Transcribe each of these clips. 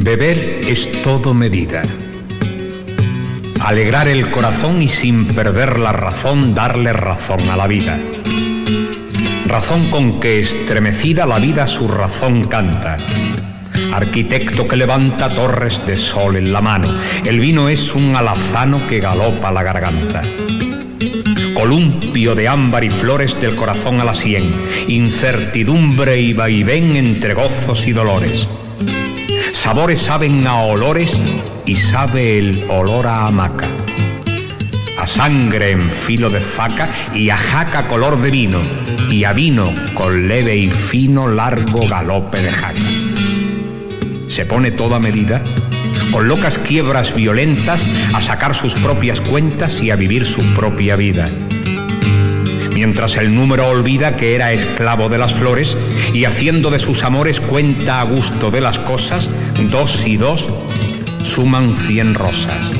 Beber es todo medida. Alegrar el corazón y sin perder la razón darle razón a la vida. Razón con que estremecida la vida su razón canta. Arquitecto que levanta torres de sol en la mano. El vino es un alazano que galopa la garganta. Columpio de ámbar y flores del corazón a la sien. Incertidumbre y vaivén entre gozos y dolores. Sabores saben a olores y sabe el olor a hamaca. A sangre en filo de faca y a jaca color de vino. Y a vino con leve y fino largo galope de jaca. Se pone toda medida, con locas quiebras violentas, a sacar sus propias cuentas y a vivir su propia vida. Mientras el número olvida que era esclavo de las flores y haciendo de sus amores cuenta a gusto de las cosas, 2 y 2 suman 100 rosas,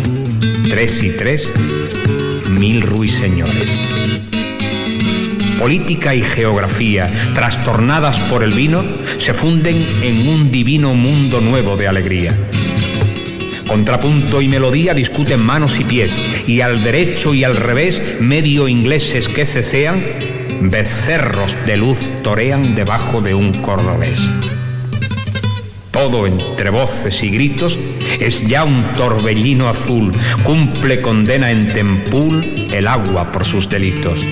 3 y 3, 1000 ruiseñores. Política y geografía, trastornadas por el vino, se funden en un divino mundo nuevo de alegría. Contrapunto y melodía discuten manos y pies, y al derecho y al revés, medio ingleses que cecean, becerros de luz torean debajo de un cordobés. Todo entre voces y gritos es ya un torbellino azul, cumple condena en Tempul el agua por sus delitos.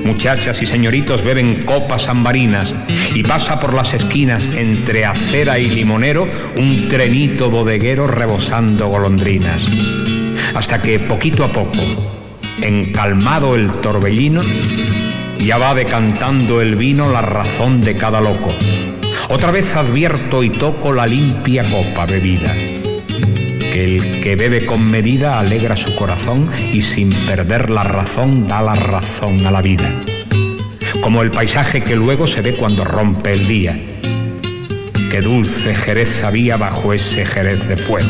Muchachas y señoritos beben copas ambarinas y pasa por las esquinas entre acera y limonero un trenito bodeguero rebosando golondrinas. Hasta que poquito a poco, encalmado el torbellino, ya va decantando el vino la razón de cada loco. Otra vez advierto y toco la limpia copa bebida. Que el que bebe con medida alegra su corazón y sin perder la razón da la razón a la vida. Como el paisaje que luego se ve cuando rompe el día. Qué dulce Jerez había bajo ese Jerez de fuego.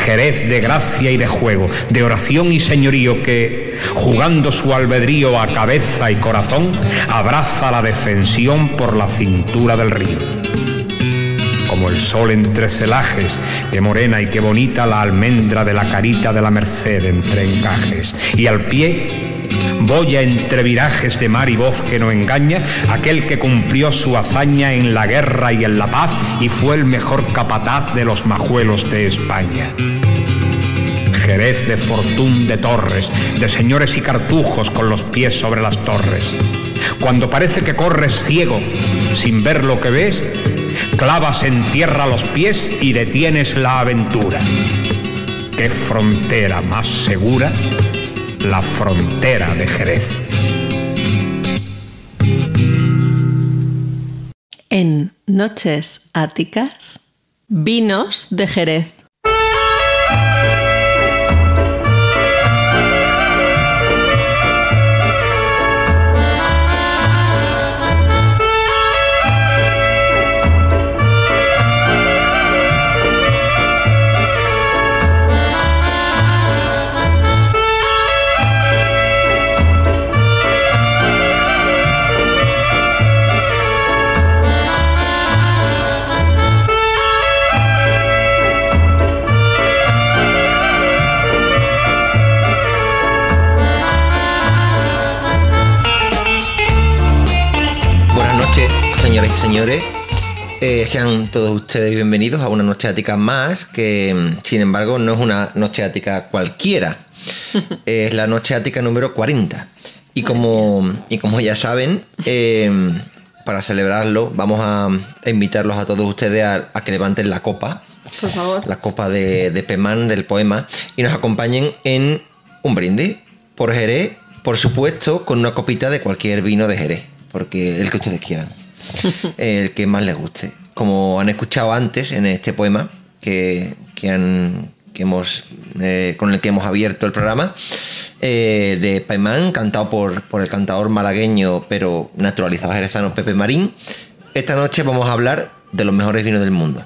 Jerez de gracia y de juego, de oración y señorío que, jugando su albedrío a cabeza y corazón, abraza la defensión por la cintura del río. Como el sol entre celajes, qué morena y qué bonita la almendra de la carita de la Merced entre encajes. Y al pie, boya entre virajes de mar y voz que no engaña, aquel que cumplió su hazaña en la guerra y en la paz y fue el mejor capataz de los majuelos de España. Jerez de Fortún de Torres, de señores y cartujos con los pies sobre las torres. Cuando parece que corres ciego, sin ver lo que ves, clavas en tierra los pies y detienes la aventura. ¿Qué frontera más segura? La frontera de Jerez. En Noches Áticas, vinos de Jerez. Señoras y señores, sean todos ustedes bienvenidos a una noche ática más, que sin embargo no es una noche ática cualquiera, es la noche ática número 40. Y como ya saben, para celebrarlo vamos a invitarlos a todos ustedes a que levanten la copa, por favor, la copa de Pemán, del poema, y nos acompañen en un brindis por Jerez, por supuesto, con una copita de cualquier vino de Jerez, porque el que ustedes quieran. El que más les guste. Como han escuchado antes en este poema con el que hemos abierto el programa, de Paimán, cantado por el cantador malagueño pero naturalizado jerezano Pepe Marín. Esta noche vamos a hablar de los mejores vinos del mundo.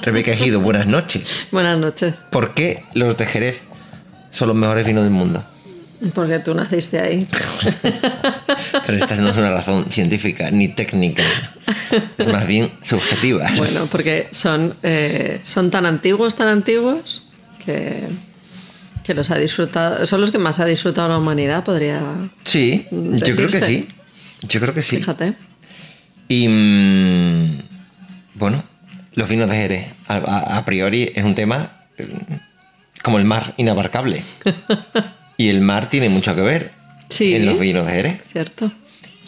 Rebeca Ejido, buenas noches. Buenas noches. ¿Por qué los de Jerez son los mejores vinos del mundo? Porque tú naciste ahí. Pero esta no es una razón científica ni técnica. Es más bien subjetiva. Bueno, porque son tan antiguos que los ha disfrutado. Son los que más ha disfrutado la humanidad, podría Sí, decirse. Yo creo que sí. Fíjate. Y bueno, los vinos de Jerez a priori es un tema como el mar, inabarcable. Y el mar tiene mucho que ver en los vinos de Jerez. Cierto.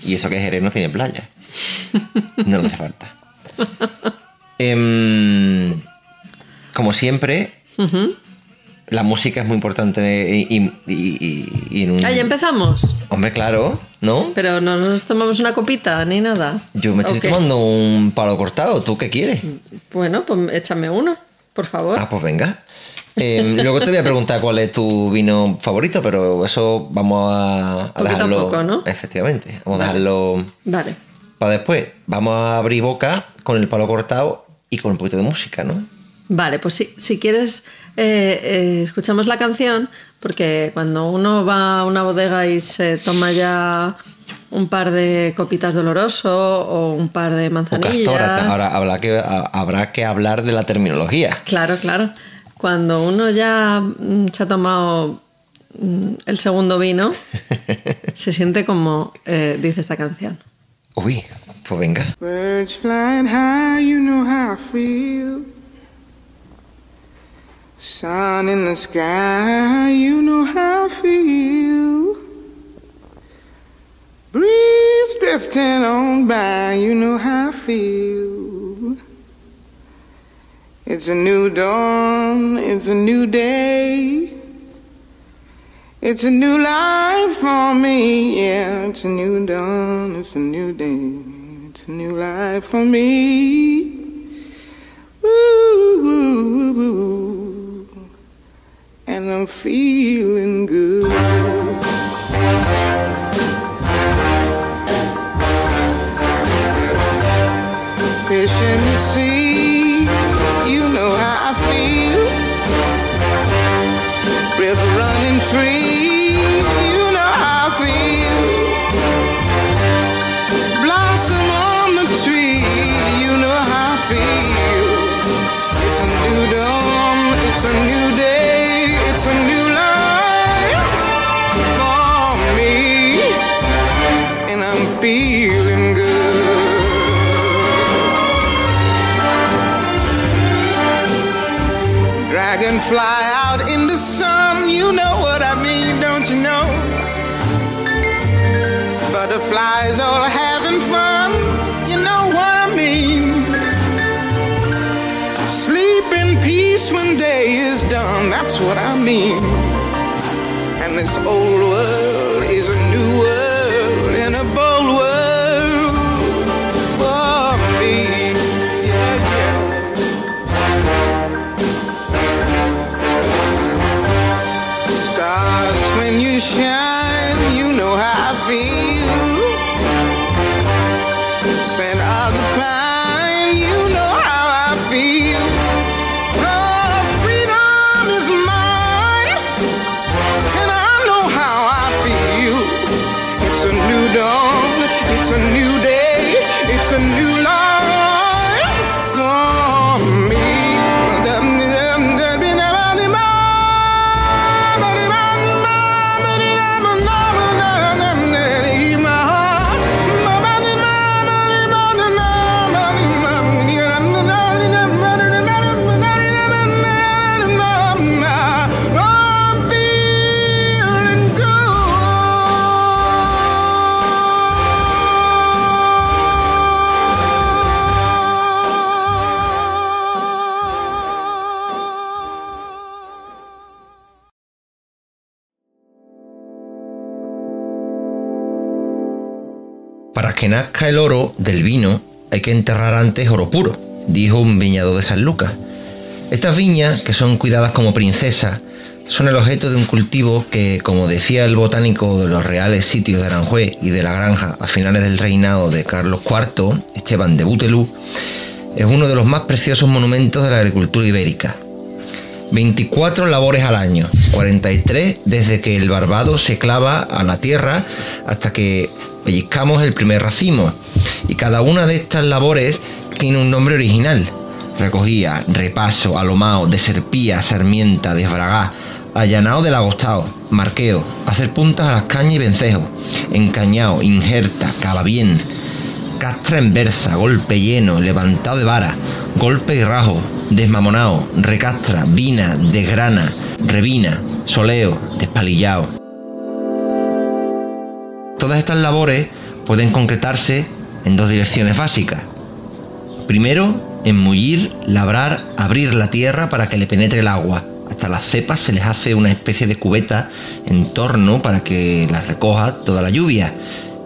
Y eso que Jerez no tiene playa. No le hace falta. Como siempre, la música es muy importante y en un... Ah, ¿ya empezamos? Hombre, claro, ¿no? Pero no nos tomamos una copita ni nada. Yo me estoy tomando un palo cortado. ¿Tú qué quieres? Bueno, pues échame uno, por favor. Ah, pues venga. Luego te voy a preguntar cuál es tu vino favorito, pero eso vamos a dejarlo... Poco, ¿no? Efectivamente. Vamos a dejarlo... Vale. Para después. Vamos a abrir boca con el palo cortado y con un poquito de música, ¿no? Vale, pues si quieres, escuchamos la canción, porque cuando uno va a una bodega y se toma ya un par de copitas de oloroso o un par de manzanillas... O castor, ahora habrá que hablar de la terminología. Claro. Cuando uno ya se ha tomado el segundo vino, se siente como dice esta canción. Uy, pues venga. Birds flying high, you know how I feel. Sun in the sky, you know how I feel. Breeze drifting on by, you know how I feel. It's a new dawn, it's a new day. It's a new life for me, yeah. It's a new dawn, it's a new day. It's a new life for me. Woo, woo, woo. And I'm feeling good. Fish in the sea, you know how I feel. River running free, you know how I feel. Blossom on the tree, you know how I feel. It's a new dawn, it's a new day, it's a new life for me, and I'm feeling good. Dragonfly out in the sun, you know what I mean, don't you know? Butterflies all having fun, you know what I mean? Sleep in peace when day is done, that's what I mean. And this old world is a new world, and a bold world for me. Yeah, yeah. Stars, when you shine, you know how I feel. Scent of the pine, you know how I feel. Oh, freedom is mine, and I know how I feel. It's a new dawn, it's a new day, it's a new life for me. Para que nazca el oro del vino hay que enterrar antes oro puro, dijo un viñador de San Lucas. Estas viñas, que son cuidadas como princesas, son el objeto de un cultivo que, como decía el botánico de los reales sitios de Aranjuez y de la Granja a finales del reinado de Carlos IV, Esteban de Butelú, es uno de los más preciosos monumentos de la agricultura ibérica. 24 labores al año, 43 desde que el barbado se clava a la tierra hasta que pellizcamos el primer racimo. Y cada una de estas labores tiene un nombre original. Recogía, repaso, alomao, deserpía, sarmienta, desbragá, allanao del agostao, marqueo, hacer puntas a las cañas y vencejos, encañao, injerta, cavabien, castra en berza, golpe lleno, levantado de vara, golpe y rajo, desmamonao, recastra, vina, desgrana, revina, soleo, despalillao. Todas estas labores pueden concretarse en dos direcciones básicas. Primero, enmullir, labrar, abrir la tierra para que le penetre el agua. Hasta las cepas se les hace una especie de cubeta en torno para que las recoja toda la lluvia.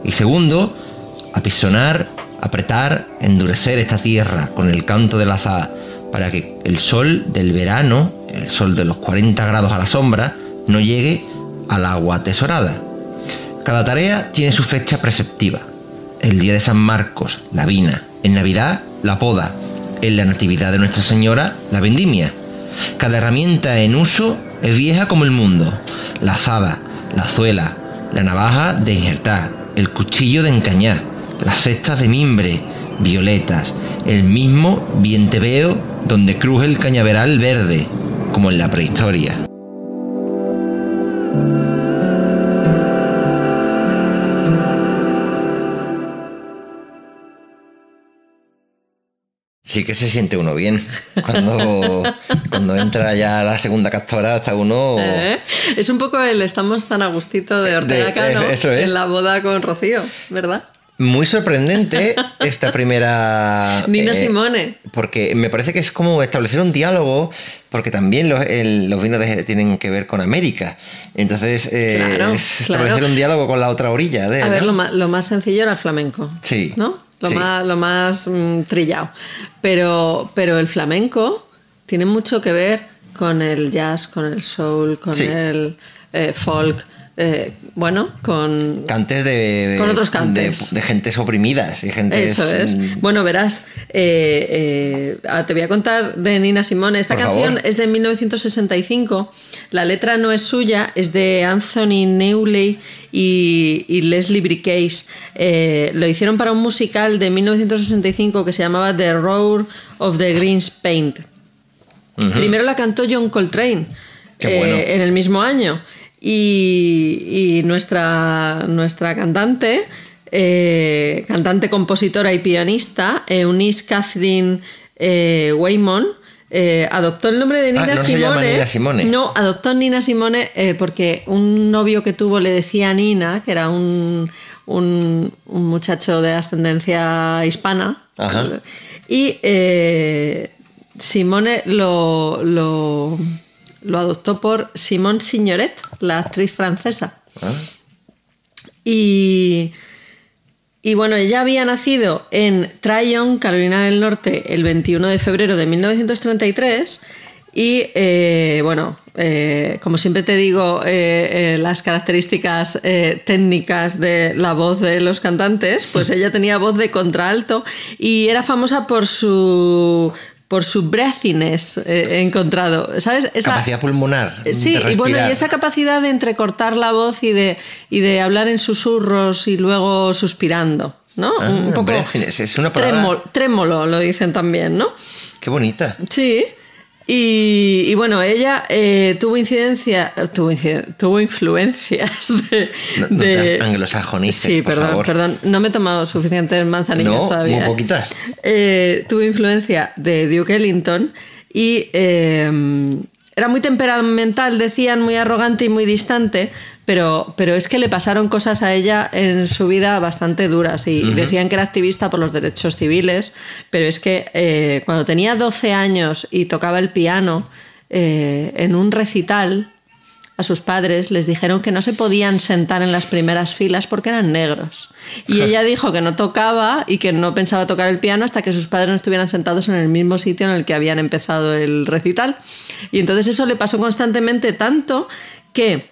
Y segundo, apisonar, apretar, endurecer esta tierra con el canto de la azada para que el sol del verano, el sol de los 40 grados a la sombra, no llegue al agua atesorada. Cada tarea tiene su fecha preceptiva. El día de San Marcos, la vina. En Navidad, la poda. En la Natividad de Nuestra Señora, la vendimia. Cada herramienta en uso es vieja como el mundo. La azada, la azuela, la navaja de injertar, el cuchillo de encañar, las cestas de mimbre, violetas, el mismo vienteveo donde cruje el cañaveral verde, como en la prehistoria. Sí que se siente uno bien. Cuando entra ya la segunda castora, hasta uno... Es un poco el estamos tan a gustito de Ortega Cano eso es. En la boda con Rocío, ¿verdad? Muy sorprendente esta primera... Nina Simone. Porque me parece que es como establecer un diálogo, porque también los vinos tienen que ver con América. Entonces, es establecer un diálogo con la otra orilla. A ver, lo más sencillo era el flamenco. Sí. ¿No? Sí. Lo más trillado. Pero el flamenco tiene mucho que ver con el jazz, con el soul, con el folk. Con cantes con otros cantes de gentes oprimidas y gentes... Eso es. Bueno, verás, te voy a contar de Nina Simone. Esta canción es de 1965. La letra no es suya, es de Anthony Newley y Leslie Bricusse. Lo hicieron para un musical de 1965 que se llamaba The Roar of the Green's Paint. Primero la cantó John Coltrane. Qué bueno. En el mismo año. Y nuestra cantante, compositora y pianista, Eunice Catherine Waymon, adoptó el nombre de Nina Simone. Se llama Nina Simone. No, adoptó Nina Simone porque un novio que tuvo le decía Nina, que era un muchacho de ascendencia hispana. Ajá. Y Simone lo adoptó por Simone Signoret, la actriz francesa. Y bueno, ella había nacido en Tryon, Carolina del Norte, el 21 de febrero de 1933. Y como siempre te digo, las características técnicas de la voz de los cantantes, pues ella tenía voz de contralto y era famosa por su breathiness encontrado, ¿sabes? Esa capacidad pulmonar. Sí, y esa capacidad de entrecortar la voz y de hablar en susurros y luego suspirando, ¿no? Un poco breathiness, es una palabra... Trémolo, lo dicen también, ¿no? Qué bonita. Sí. Y bueno, ella tuvo influencias de anglosajonistas. Sí, perdón, no me he tomado suficientes manzanillas todavía. Muy poquitas. Tuvo influencia de Duke Ellington y era muy temperamental, decían, muy arrogante y muy distante, pero es que le pasaron cosas a ella en su vida bastante duras y decían que era activista por los derechos civiles, pero es que cuando tenía 12 años y tocaba el piano, en un recital a sus padres les dijeron que no se podían sentar en las primeras filas porque eran negros. Y ella dijo que no tocaba y que no pensaba tocar el piano hasta que sus padres no estuvieran sentados en el mismo sitio en el que habían empezado el recital. Y entonces eso le pasó constantemente, tanto que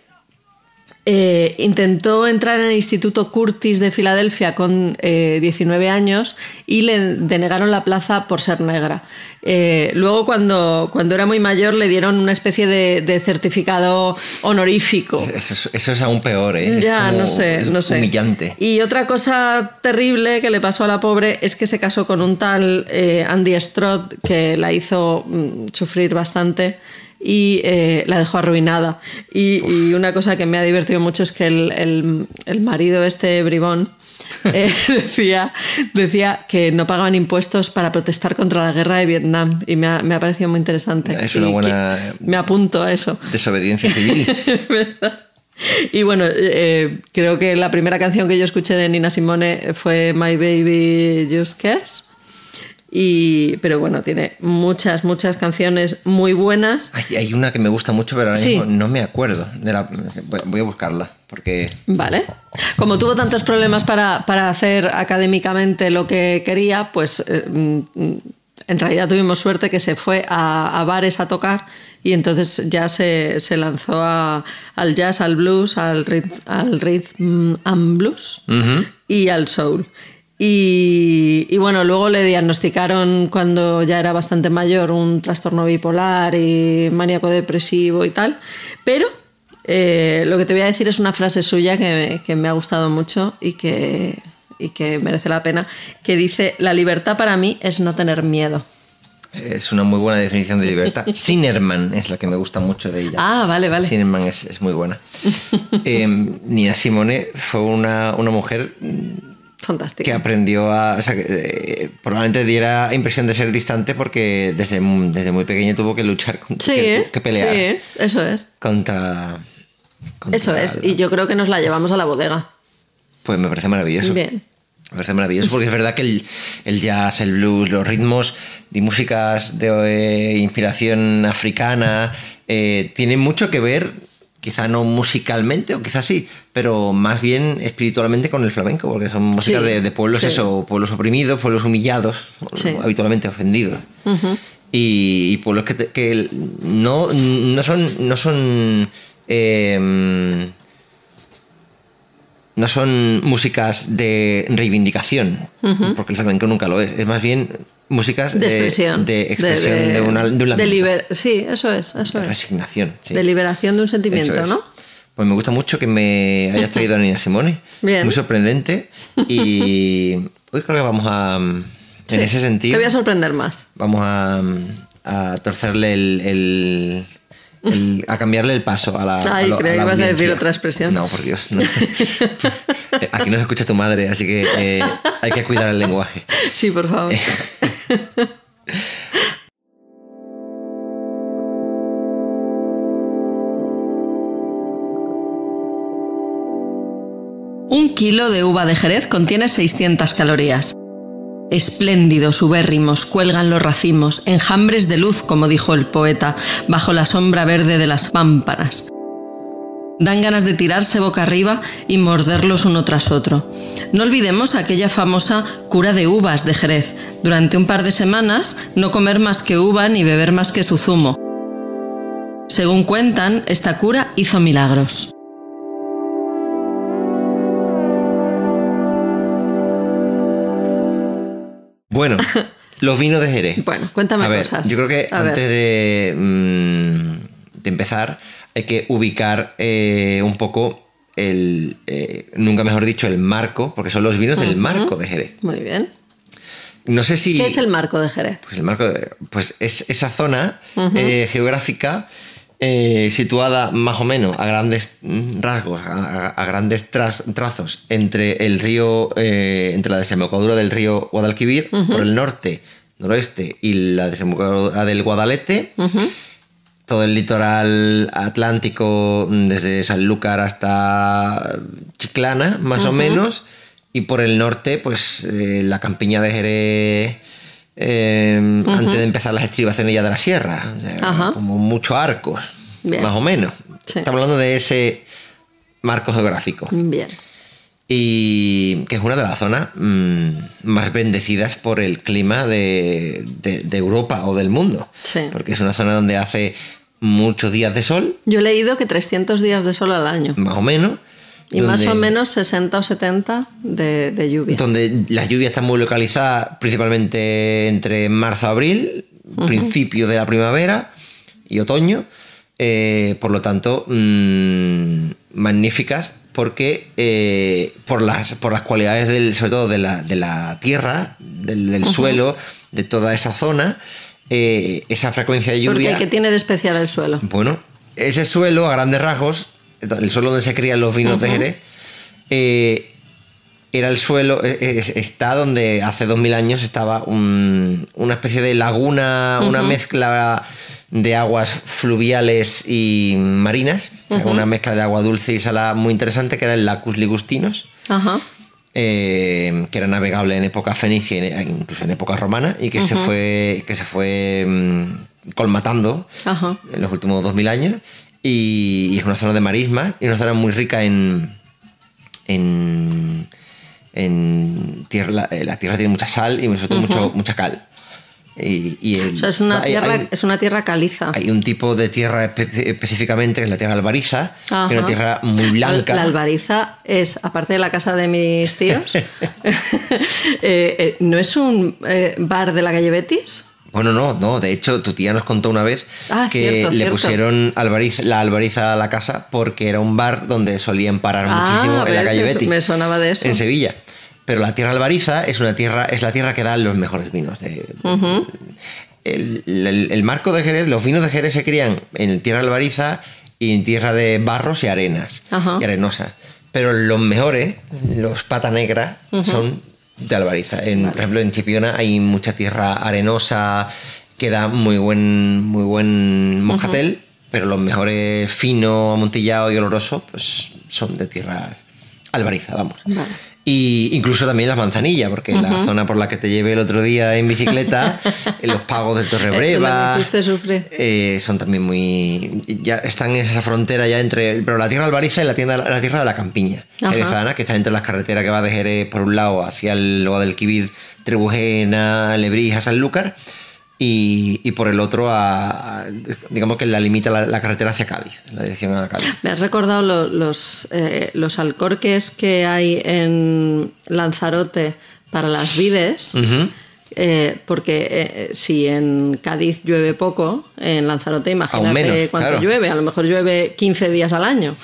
intentó entrar en el Instituto Curtis de Filadelfia con 19 años y le denegaron la plaza por ser negra. Luego, cuando era muy mayor, le dieron una especie de certificado honorífico. Eso es aún peor, ¿eh? Ya, no sé. Humillante. Y otra cosa terrible que le pasó a la pobre es que se casó con un tal Andy Strode, que la hizo sufrir bastante y la dejó arruinada. Y una cosa que me ha divertido mucho es que el marido bribón decía que no pagaban impuestos para protestar contra la guerra de Vietnam, y me ha parecido muy interesante. Es una buena... Me apunto a eso. Desobediencia civil. ¿Verdad? Y bueno, creo que la primera canción que yo escuché de Nina Simone fue My Baby Just Cares. Pero bueno, tiene muchas canciones muy buenas. Hay una que me gusta mucho, pero ahora Sí. mismo no me acuerdo. Voy a buscarla, porque... Vale. Como tuvo tantos problemas para hacer académicamente lo que quería, pues en realidad tuvimos suerte que se fue a bares a tocar, y entonces ya se lanzó al jazz, al blues, al rhythm and blues y al soul. Y bueno, luego le diagnosticaron, cuando ya era bastante mayor, un trastorno bipolar y maníaco depresivo y tal. Pero lo que te voy a decir es una frase suya que me ha gustado mucho y que merece la pena, que dice: la libertad para mí es no tener miedo. Es una muy buena definición de libertad. Sinnerman es la que me gusta mucho de ella. Ah, vale. Sinnerman es muy buena. Nina Simone fue una mujer... Fantástica. Que aprendió o sea, que probablemente diera impresión de ser distante, porque desde muy pequeña tuvo que luchar, que pelear. Sí, eso es. Contra Eso es. Y yo creo que nos la llevamos a la bodega. Pues me parece maravilloso. Bien. Me parece maravilloso, porque es verdad que el jazz, el blues, los ritmos y músicas de inspiración africana tienen mucho que ver, quizá no musicalmente, o quizá sí, pero más bien espiritualmente, con el flamenco, porque son músicas de pueblos, pueblos oprimidos, pueblos humillados, habitualmente ofendidos. Y pueblos que no son músicas de reivindicación, porque el flamenco nunca lo es. Es más bien músicas de expresión. De expresión de un lamento. Sí, eso es. De resignación. Sí. De liberación de un sentimiento, Eso es. ¿no? Pues me gusta mucho que me hayas traído a Nina Simone. Bien. Muy sorprendente. Y hoy creo que vamos a... En ese sentido... Te voy a sorprender más. Vamos a torcerle a cambiarle el paso a la Ay, creo que vas a decir otra expresión. No, por Dios. No. Aquí nos escucha tu madre, así que hay que cuidar el lenguaje. Sí, por favor. Un kilo de uva de Jerez contiene 600 calorías. Espléndidos, ubérrimos, cuelgan los racimos, enjambres de luz, como dijo el poeta, bajo la sombra verde de las pámpanas. Dan ganas de tirarse boca arriba y morderlos uno tras otro. No olvidemos aquella famosa cura de uvas de Jerez. Durante un par de semanas, no comer más que uva ni beber más que su zumo. Según cuentan, esta cura hizo milagros. Bueno, los vinos de Jerez. Bueno, cuéntame a ver, cosas. Yo creo que A antes ver. de empezar hay que ubicar un poco nunca mejor dicho, el marco, porque son los vinos del marco de Jerez. Muy bien. No sé si... ¿Qué es el marco de Jerez? Pues el marco pues es esa zona geográfica situada más o menos a grandes rasgos, a grandes trazos entre el río, entre la desembocadura del río Guadalquivir por el norte, noroeste, y la desembocadura del Guadalete, todo el litoral atlántico desde Sanlúcar hasta Chiclana, más o menos, y por el norte, pues la campiña de Jerez. Antes de empezar las estribaciones ya de la sierra, o sea, como muchos arcos, Bien. más o menos. Sí. Estamos hablando de ese marco geográfico. Bien. Y que es una de las zonas más bendecidas por el clima de Europa o del mundo. Sí. Porque es una zona donde hace muchos días de sol, Yo he leído que 300 días de sol al año. más o menos. Y más o menos 60 o 70 de lluvia. Donde las lluvias están muy localizadas principalmente entre marzo y abril, principio de la primavera y otoño. Por lo tanto, magníficas porque por las cualidades sobre todo de la tierra, del suelo, de toda esa zona, esa frecuencia de lluvia. ¿Qué tiene de especial el suelo? Bueno, ese suelo, a grandes rasgos, el suelo donde se crían los vinos de Jerez, era el suelo, está donde hace 2000 años estaba una especie de laguna, una mezcla de aguas fluviales y marinas, o sea, una mezcla de agua dulce y salada muy interesante, que era el Lacus Ligustinos, que era navegable en época fenicia, incluso en época romana, y que se fue colmatando en los últimos 2000 años. Y es una zona de marisma y una zona muy rica en tierra. La tierra tiene mucha sal y sobre todo mucha cal. O sea, es una tierra caliza. Hay un tipo de tierra específicamente, que es la tierra albariza, que es una tierra muy blanca. La albariza es, aparte de la casa de mis tíos, ¿no es un bar de la calle Betis? Bueno, no. De hecho, tu tía nos contó una vez que le pusieron la albariza a la casa porque era un bar donde solían parar muchísimo en la calle Betis. Me sonaba de eso. En Sevilla. Pero la tierra albariza es la tierra que da los mejores vinos. El marco de Jerez, los vinos de Jerez se crían en tierra albariza y en tierra de barros y arenas y arenosas. Pero los mejores, los pata negra, son de albariza. Por ejemplo, en Chipiona hay mucha tierra arenosa que da muy buen moscatel, pero los mejores fino, amontillado y oloroso pues son de tierra albariza, vamos. Vale. Y incluso también las manzanillas, porque la zona por la que te llevé el otro día en bicicleta, los pagos de Torrebreva, son también ya están en esa frontera ya pero la tierra albariza y la tierra de la campiña jerezana, que está entre las carreteras que va de Jerez por un lado hacia el Guadalquivir, Trebujena, Lebrija, Sanlúcar, y por el otro digamos que la limita la carretera hacia Cádiz, la dirección a Cádiz. Me has recordado los alcorques que hay en Lanzarote para las vides, porque si en Cádiz llueve poco, en Lanzarote imagínate cuánto llueve, a lo mejor llueve 15 días al año.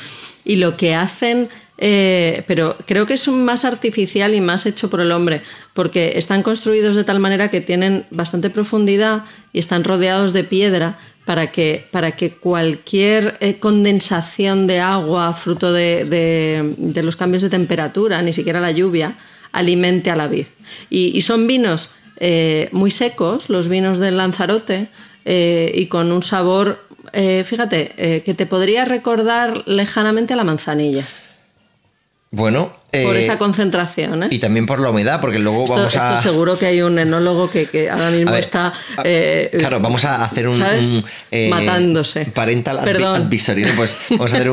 Y lo que hacen... pero creo que es más artificial y más hecho por el hombre, porque están construidos de tal manera que tienen bastante profundidad y están rodeados de piedra para que cualquier condensación de agua fruto de los cambios de temperatura, ni siquiera la lluvia, alimente a la vid. Y son vinos muy secos, los vinos del Lanzarote, y con un sabor, fíjate, que te podría recordar lejanamente a la manzanilla. Bueno, por esa concentración, ¿eh? Y también por la humedad, porque luego esto seguro que hay un enólogo que ahora mismo está... claro, vamos a hacer matándose. Parental advisory, ¿no? Pues vamos a hacer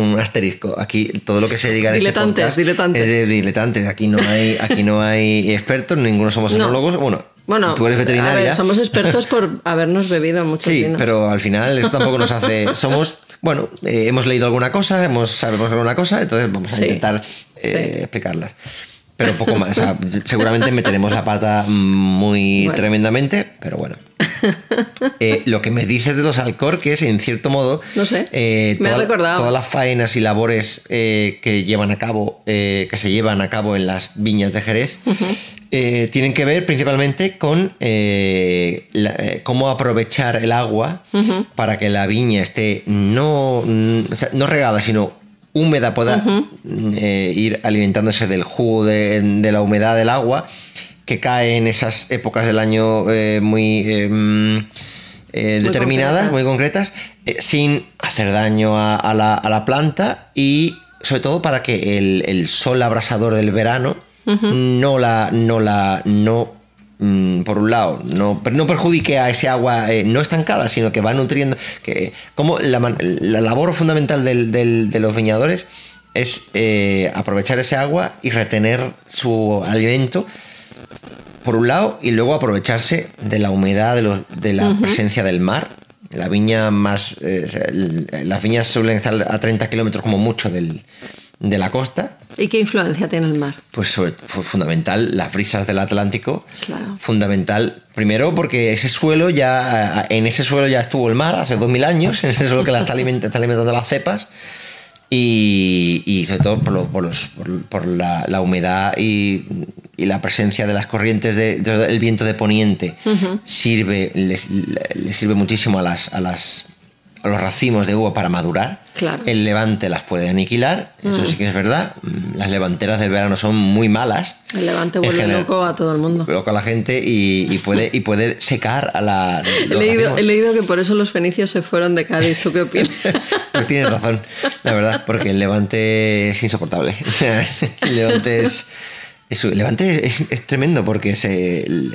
un asterisco. Aquí todo lo que se diga en diletantes. Es de diletantes. Aquí no hay expertos, ninguno somos enólogos. Bueno, tú eres veterinaria. A ver, somos expertos por habernos bebido mucho vino. Sí, pero al final eso tampoco nos hace... hemos leído alguna cosa, sabemos alguna cosa, entonces vamos a intentar explicarlas. Pero poco más. O sea, seguramente meteremos la pata tremendamente, pero bueno. Lo que me dices de los alcorques, en cierto modo, no sé, me ha recordado todas las faenas y labores que se llevan a cabo en las viñas de Jerez, tienen que ver principalmente con cómo aprovechar el agua para que la viña esté no regada, sino húmeda, pueda ir alimentándose del jugo de la humedad del agua que cae en esas épocas del año muy determinadas, muy concretas, sin hacer daño a la planta, y sobre todo para que el sol abrasador del verano por un lado, no perjudique a ese agua no estancada, sino que va nutriendo. Como la labor fundamental de los viñadores es aprovechar ese agua y retener su alimento, por un lado, y luego aprovecharse de la humedad, de la presencia del mar la viña más... las viñas suelen estar a 30 kilómetros como mucho de la costa. ¿Y qué influencia tiene el mar? Pues fue fundamental, las brisas del Atlántico. Claro. Fundamental, primero porque en ese suelo ya estuvo el mar hace 2000 años, en ese suelo que está alimentando las cepas. Y sobre todo por la humedad y la presencia de las corrientes del viento de poniente. Le sirve muchísimo a los racimos de uva para madurar. Claro. El levante las puede aniquilar, eso sí que es verdad. Las levanteras del verano son muy malas. El levante vuelve loco a todo el mundo. Loco a la gente y puede secar a la... He leído que por eso los fenicios se fueron de Cádiz. ¿Tú qué opinas? Pues tienes razón, la verdad, porque el levante es insoportable. El levante es tremendo porque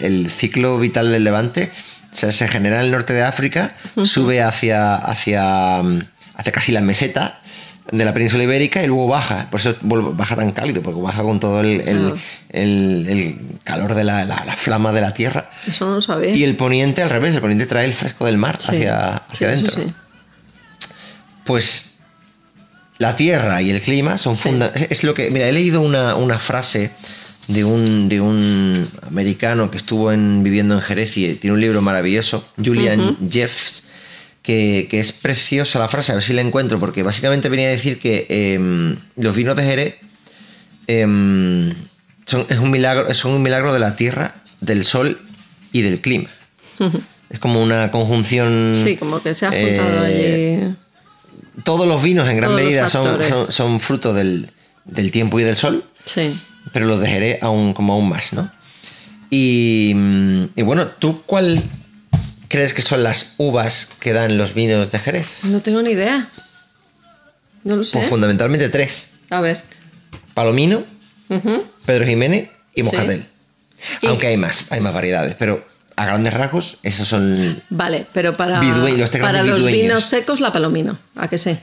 el ciclo vital del levante... O sea, se genera en el norte de África, sube hacia casi la meseta de la península ibérica y luego baja. Por eso baja tan cálido, porque baja con todo el calor de la flama de la tierra. Eso no lo sabía. Y el poniente al revés, el poniente trae el fresco del mar hacia adentro. Sí. Pues la tierra y el clima son fundamentales. Es lo que... Mira, he leído una frase de un americano que estuvo viviendo en Jerez y tiene un libro maravilloso, Julian Jeffs, que es preciosa la frase, a ver si la encuentro, porque básicamente venía a decir que los vinos de Jerez son un milagro de la tierra, del sol y del clima. Es como una conjunción... Sí, como que se ha juntado allí... Todos los vinos en gran medida son fruto del tiempo y del sol. Sí. Pero los de Jerez aún más, ¿no? Y bueno, ¿tú cuál crees que son las uvas que dan los vinos de Jerez? No tengo ni idea. No lo sé. Pues fundamentalmente 3. A ver. Palomino, Pedro Jiménez y Moscatel. ¿Y? Aunque hay más variedades, pero a grandes rasgos esos son... Vale, pero para los vinos secos la Palomino, ¿a qué sé?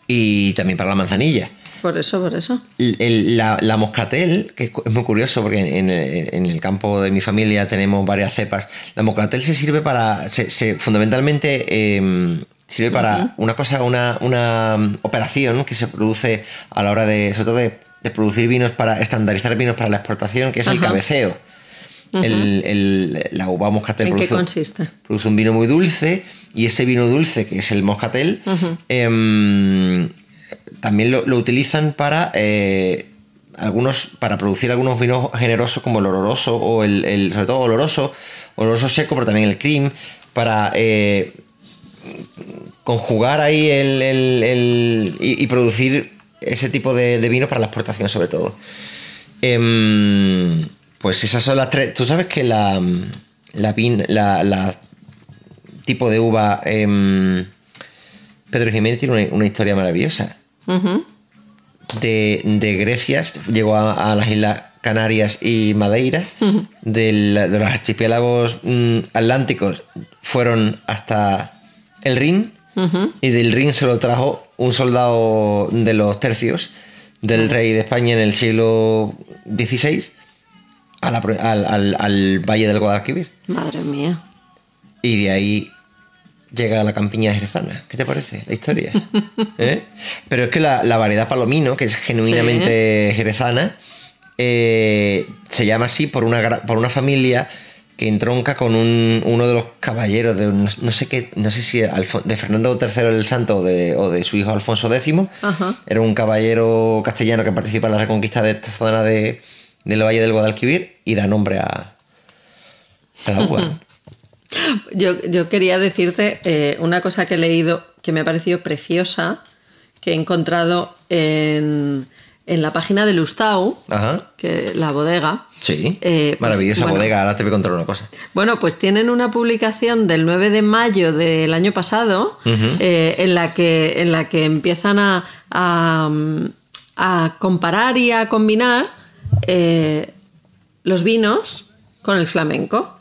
Y también para la manzanilla. Por eso. La Moscatel, que es muy curioso porque en el campo de mi familia tenemos varias cepas. La Moscatel se sirve fundamentalmente sirve para una operación que se produce a la hora sobre todo de producir vinos, para estandarizar vinos para la exportación, que es el cabeceo. La uva Moscatel ¿En qué consiste? Produce un vino muy dulce, y ese vino dulce, que es el Moscatel, también lo utilizan para producir algunos vinos generosos, como el oloroso, o sobre todo oloroso seco, pero también el cream, para conjugar ahí y producir ese tipo de vino para la exportación, sobre todo. Pues esas son las 3. Tú sabes que la tipo de uva Pedro Jiménez tiene una historia maravillosa. De Grecia, llegó a las Islas Canarias y Madeira, de los archipiélagos atlánticos fueron hasta el Rin, y del Rin se lo trajo un soldado de los tercios del rey de España en el siglo XVI al valle del Guadalquivir. Madre mía. Y de ahí llega la campiña jerezana. ¿Qué te parece la historia? Pero es que la variedad Palomino, que es genuinamente jerezana, se llama así por una familia que entronca con uno de los caballeros de no sé si de Fernando III el Santo o de su hijo Alfonso X. Era un caballero castellano que participa en la reconquista de esta zona del Valle del Guadalquivir y da nombre a la uva. Yo quería decirte una cosa que he leído que me ha parecido preciosa, que he encontrado en la página de Lustau, que la bodega. Sí, maravillosa bodega. Ahora te voy a contar una cosa. Bueno, pues tienen una publicación del 9 de mayo del año pasado, en la que empiezan a comparar y a combinar los vinos con el flamenco.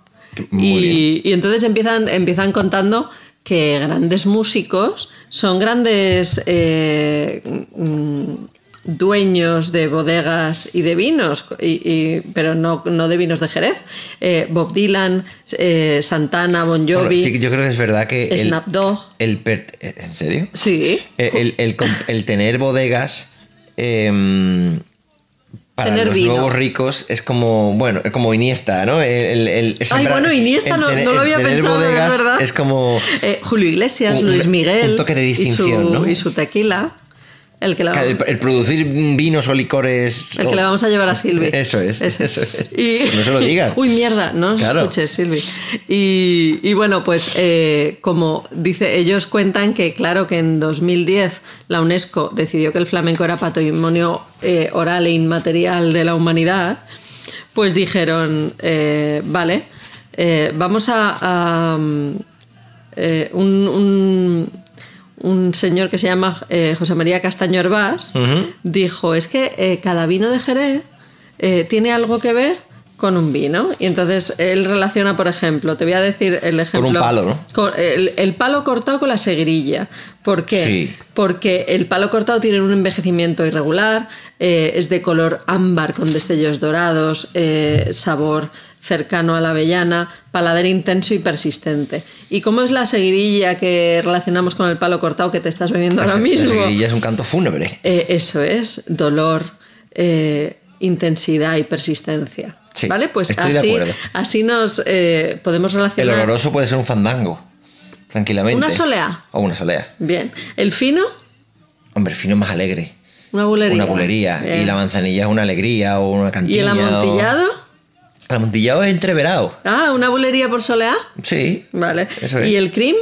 Y entonces empiezan contando que grandes músicos son grandes dueños de bodegas y de vinos, pero no de vinos de Jerez. Bob Dylan, Santana, Bon Jovi. Bueno, sí, yo creo que es verdad que Snap Dogg. ¿En serio? Sí. El tener bodegas para Tener los vino. nuevos ricos es como, bueno, es como Iniesta, ¿no? Iniesta no lo había tener pensado, bodegas es verdad. es como Julio Iglesias, Luis Miguel. un toque de distinción, ¿no? Y su tequila. El producir vinos o licores. El que le vamos a llevar a Silvi. Eso es. Y, no se lo digas. Uy, mierda, no os Claro. escuches, Silvi. Y bueno, pues como dice, ellos cuentan que, claro, que en 2010 la UNESCO decidió que el flamenco era patrimonio oral e inmaterial de la humanidad, pues dijeron, vale, vamos a un señor que se llama José María Castaño Herbás, dijo, es que cada vino de Jerez tiene algo que ver con un vino. Y entonces él relaciona, por ejemplo, te voy a decir el ejemplo. Con un palo, ¿no? Con el palo cortado con la seguirilla. ¿Por qué? Sí. Porque el palo cortado tiene un envejecimiento irregular, es de color ámbar con destellos dorados, sabor cercano a la avellana, paladar intenso y persistente. ¿Y cómo es la seguirilla que relacionamos con el palo cortado que te estás bebiendo ahora mismo? La seguirilla es un canto fúnebre. Eso es, dolor, intensidad y persistencia. Sí, ¿vale? Pues estoy de acuerdo. así nos podemos El relacionar. oloroso puede ser un fandango, tranquilamente. ¿Una solea? O una solea. Bien. ¿El fino? Hombre, el fino es más alegre. Una bulería. Una bulería. Bien. Y la manzanilla es una alegría o una cantiña. ¿Y el amontillado? El amontillado es entreverado. Ah, ¿una bulería por soleá? Sí. Vale. Eso es. ¿Y el cream?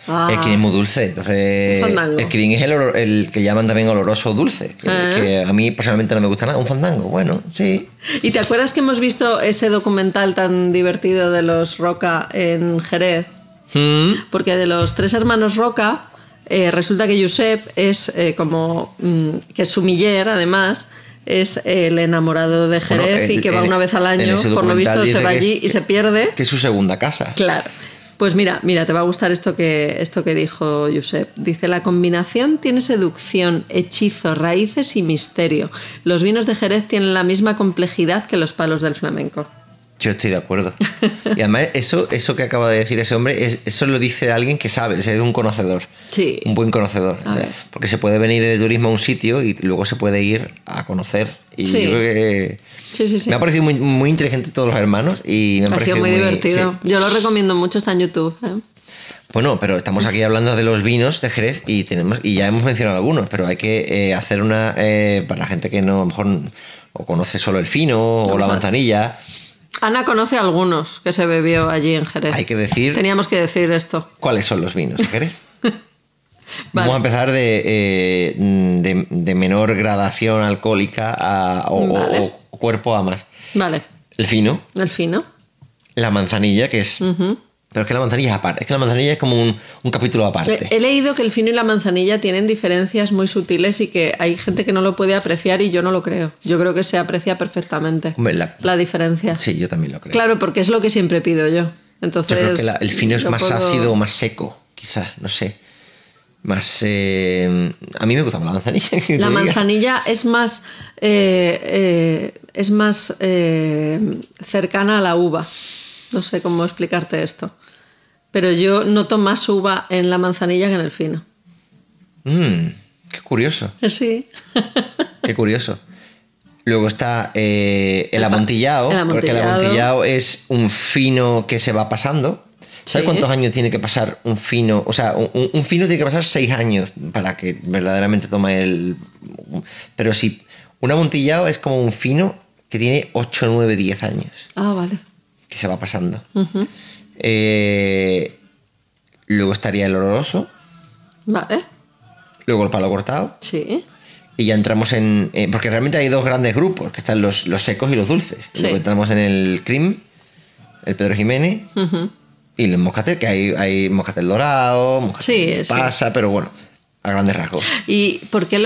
El cream es muy dulce. Entonces, Un fandango. el cream es el que llaman también oloroso dulce. Que a mí personalmente no me gusta nada. Un fandango, bueno, sí. ¿Y te acuerdas que hemos visto ese documental tan divertido de los Roca en Jerez? Porque de los 3 hermanos Roca, resulta que Josep es que es sumiller, además, es el enamorado de Jerez y que va una vez al año, por lo visto se va allí y se pierde. Que es su segunda casa. Claro. Pues mira, te va a gustar esto que dijo Josep. Dice, la combinación tiene seducción, hechizo, raíces y misterio. Los vinos de Jerez tienen la misma complejidad que los palos del flamenco. Yo estoy de acuerdo. Y además, eso que acaba de decir ese hombre, eso lo dice alguien que sabe, es un conocedor. Sí. Un buen conocedor. A ver. Porque se puede venir de turismo a un sitio y luego se puede ir a conocer. Y Sí. yo creo que Sí. me ha parecido muy, muy inteligente todos los hermanos y me ha Ha parecido sido muy divertido. sí. Yo lo recomiendo mucho, está en YouTube. Bueno, pero estamos aquí hablando de los vinos de Jerez y ya hemos mencionado algunos, pero hay que hacer una para la gente que no a lo mejor o conoce solo el fino o la manzanilla. Ana conoce algunos que se bebió allí en Jerez. Hay que decir Teníamos que decir esto. cuáles son los vinos de Jerez. Vale. Vamos a empezar de menor gradación alcohólica Vale. o cuerpo a más. Vale. El fino, El fino. la manzanilla, que es... Pero es que la manzanilla es aparte. Es que la manzanilla es como un capítulo aparte. He leído que el fino y la manzanilla tienen diferencias muy sutiles y que hay gente que no lo puede apreciar y yo no lo creo. Yo creo que se aprecia perfectamente Hombre, la diferencia. Sí, yo también lo creo. Claro, porque es lo que siempre pido yo. Entonces, Yo creo que el fino es yo más puedo- ácido o más seco, quizás, no sé. Más... a mí me gusta más la manzanilla. que te La diga. manzanilla es más cercana a la uva. No sé cómo explicarte esto. Pero yo noto más uva en la manzanilla que en el fino. Qué curioso, Sí. qué curioso. Luego está el amontillado, porque el amontillado es un fino que se va pasando. ¿Sabes Sí. cuántos años tiene que pasar un fino? O sea, un fino tiene que pasar 6 años para que verdaderamente tome el... Pero si un amontillado es como un fino que tiene 8, 9, 10 años, Ah, vale. que se va pasando. Luego estaría el oloroso, Vale. luego el palo cortado, Sí. y ya entramos en... porque realmente hay 2 grandes grupos, que están los secos y los dulces. Sí. Luego entramos en el cream, el Pedro Jiménez, y el moscatel, que hay moscatel dorado, moscatel Sí, pasa, pero bueno, a grandes rasgos. ¿Y por qué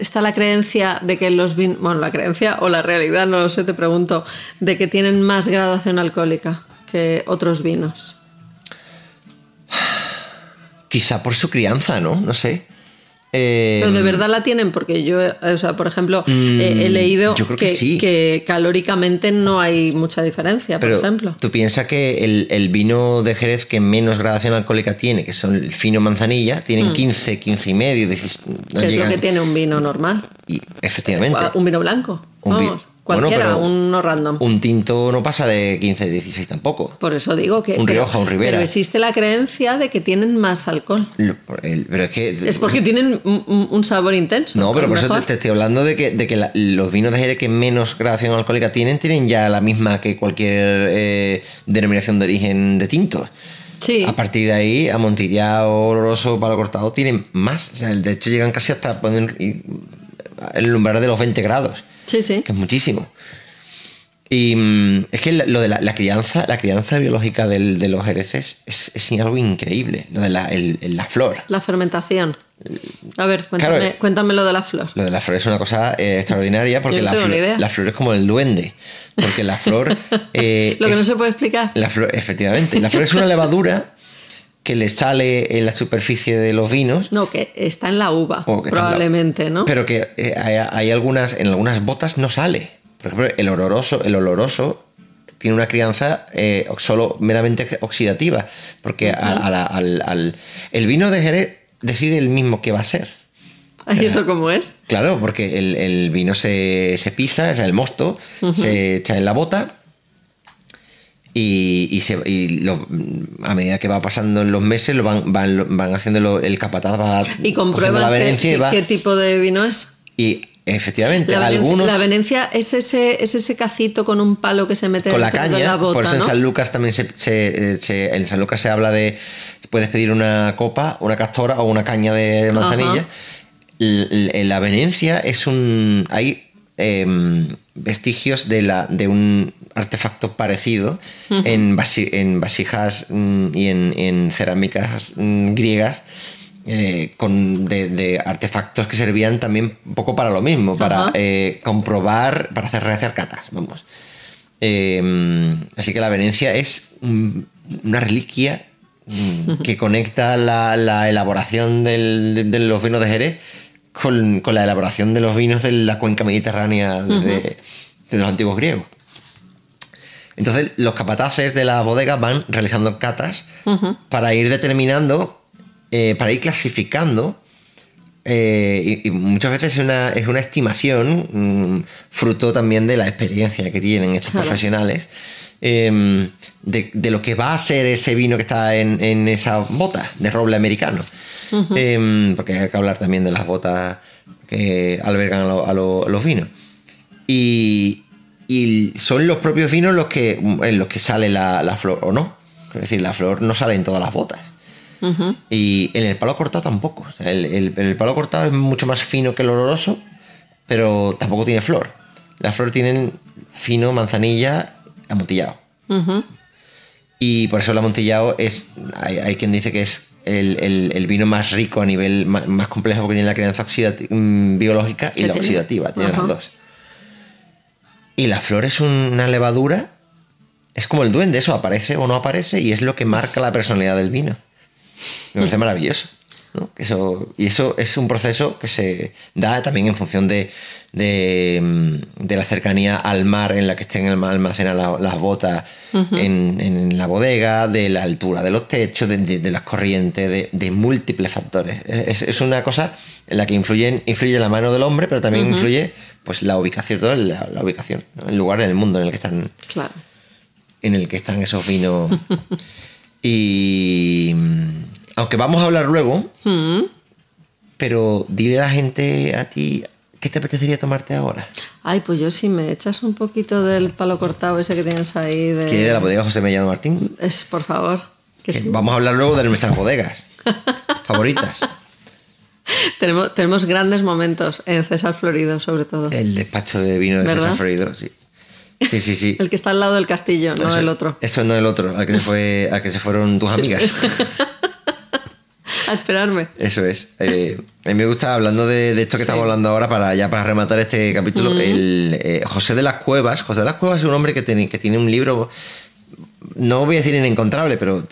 está la creencia de que los vinos... Bueno, la creencia o la realidad, no lo sé, te pregunto, de que tienen más graduación alcohólica que otros vinos? Quizá por su crianza, ¿no? No sé. Pero de verdad la tienen, porque yo, o sea, por ejemplo, he leído yo creo que sí. que calóricamente no hay mucha diferencia, por Pero ejemplo. tú piensas que el vino de Jerez que menos gradación alcohólica tiene, que son el fino manzanilla, tienen 15, 15 y medio. No ¿Qué es llegan, lo que tiene un vino normal? y efectivamente. Un vino blanco. Vamos, cualquiera, pero uno random. Un tinto no pasa de 15, 16 tampoco. Por eso digo que... Un Rioja, un Ribera. Pero existe la creencia de que tienen más alcohol. Pero es que... Es porque tienen un sabor intenso. No, pero a lo por eso mejor. te estoy hablando de que los vinos de Jerez que menos gradación alcohólica tienen ya la misma que cualquier denominación de origen de tintos. Sí. A partir de ahí, Amontillado, Oloroso, Palo Cortado tienen más. O sea, de hecho llegan casi hasta el umbral de los 20 grados. Sí, sí. Que es muchísimo. Y es que lo de la crianza biológica de los jereces es algo increíble. Lo de la flor. La fermentación. A ver, Claro, cuéntame lo de la flor. Lo de la flor es una cosa extraordinaria porque Yo no tengo ni idea. la flor es como el duende. Porque la flor... Lo que no se puede explicar. La flor, efectivamente. La flor es una levadura que le sale en la superficie de los vinos. No, que está en la uva, o que está en la- probablemente, ¿no? Pero que hay en algunas botas no sale. Por ejemplo, el oloroso tiene una crianza solo meramente oxidativa. Porque el vino de Jerez decide el mismo que va a ser. ¿Y eso cómo es? Claro, porque el vino se pisa, o sea, el mosto, se echa en la bota a medida que va pasando en los meses lo van haciendo el capataz va ¿Y cogiendo comprueban la venencia y va qué tipo de vino es? y efectivamente La venencia es ese cacito con un palo que se mete con la dentro de caña, la bota, por eso ¿no? en San Lucas también en San Lucas se habla de puedes pedir una copa, una castora o una caña de manzanilla. Ajá. La venencia hay vestigios de un artefacto parecido en vasijas y en cerámicas griegas de artefactos que servían también un poco para lo mismo, para comprobar, para realizar catas, vamos. Así que la venencia es una reliquia que conecta la elaboración de los vinos de Jerez con la elaboración de los vinos de la cuenca mediterránea de los antiguos griegos. Entonces los capataces de las bodegas van realizando catas para ir determinando, para ir clasificando, y muchas veces es una estimación, fruto también de la experiencia que tienen estos profesionales, de lo que va a ser ese vino que está en esa bota de roble americano. Porque hay que hablar también de las botas que albergan a los vinos. Y son los propios vinos en los que sale la flor o no. Es decir, la flor no sale en todas las botas. Y en el palo cortado tampoco. O sea, el palo cortado es mucho más fino que el oloroso, pero tampoco tiene flor. Las flores tienen fino, manzanilla, amontillado. Y por eso el amontillado hay quien dice que es el vino más rico a nivel más complejo, porque tiene la crianza biológica y la oxidativa, tiene las dos. Y la flor es una levadura, es como el duende, eso aparece o no aparece y es lo que marca la personalidad del vino. Me parece maravilloso, ¿no? Eso es un proceso que se da también en función de la cercanía al mar en la que estén almacenadas las botas en la bodega, de la altura de los techos, de las corrientes, de múltiples factores. Es una cosa en la que influye la mano del hombre, pero también influye pues la ubicación, la ubicación, ¿no? El lugar en el mundo en el que están, Claro. en el que están esos vinos. Y aunque vamos a hablar luego, pero dile a la gente a ti, ¿qué te apetecería tomarte ahora? Ay, pues yo si me echas un poquito del palo cortado ese que tienes ahí de... ¿Qué de la bodega José Mellado Martín? Por favor. Que sí. Vamos a hablar luego de nuestras bodegas favoritas. Tenemos grandes momentos en César Florido, sobre todo. El despacho de vino de ¿Verdad? César Florido, sí. Sí. El que está al lado del castillo, no el otro. Eso no el otro, al que se fueron tus amigas. A esperarme. Eso es. A mí me gusta, hablando de esto que estamos hablando ahora, para rematar este capítulo, José de las Cuevas. José de las Cuevas es un hombre que tiene un libro, no voy a decir inencontrable, pero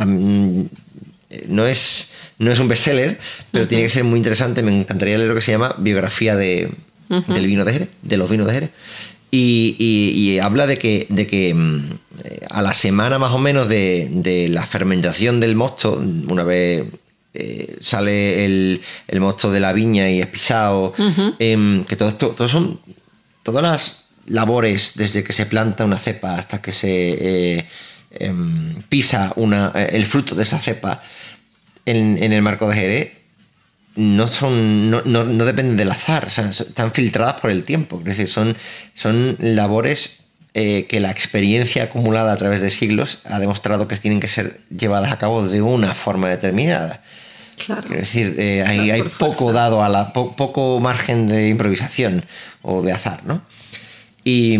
no es un bestseller, pero tiene que ser muy interesante. Me encantaría leer lo que se llama Biografía del vino de Jerez, de los vinos de Jerez. Y habla de que a la semana más o menos de la fermentación del mosto, una vez sale el mosto de la viña y es pisado, que todas las labores, desde que se planta una cepa hasta que se pisa el fruto de esa cepa en el marco de Jerez, no dependen del azar, o sea, están filtradas por el tiempo. Es decir, son labores que la experiencia acumulada a través de siglos ha demostrado que tienen que ser llevadas a cabo de una forma determinada. Claro. Quiero decir, hay poco dado poco margen de improvisación o de azar, ¿no? Y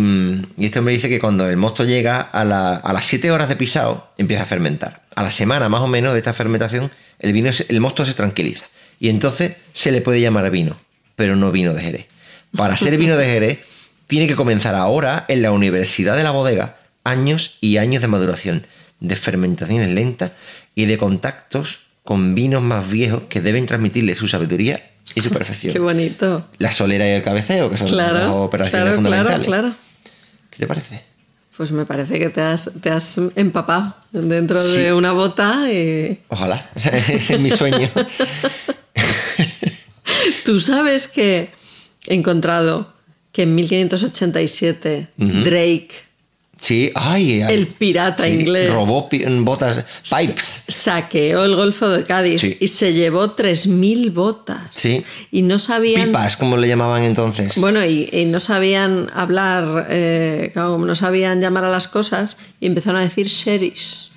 este hombre dice que cuando el mosto llega a las 7 horas de pisado, empieza a fermentar. A la semana más o menos de esta fermentación, el mosto se tranquiliza. Y entonces se le puede llamar vino, pero no vino de Jerez. Para ser vino de Jerez, tiene que comenzar ahora en la Universidad de la Bodega años y años de maduración, de fermentaciones lentas y de contactos con vinos más viejos que deben transmitirle su sabiduría y su perfección. Qué bonito. La solera y el cabeceo, que son las operaciones fundamentales. Claro. ¿Qué te parece? Pues me parece que te has empapado dentro de una bota y... Ojalá, ese es mi sueño. Tú sabes que he encontrado que en 1587 Drake, sí, el pirata inglés, robó botas, pipes, saqueó el Golfo de Cádiz y se llevó 3.000 botas. Sí. Y no sabían... Pipas, como le llamaban entonces. Bueno, y no sabían hablar, como no sabían llamar a las cosas, y empezaron a decir sherries.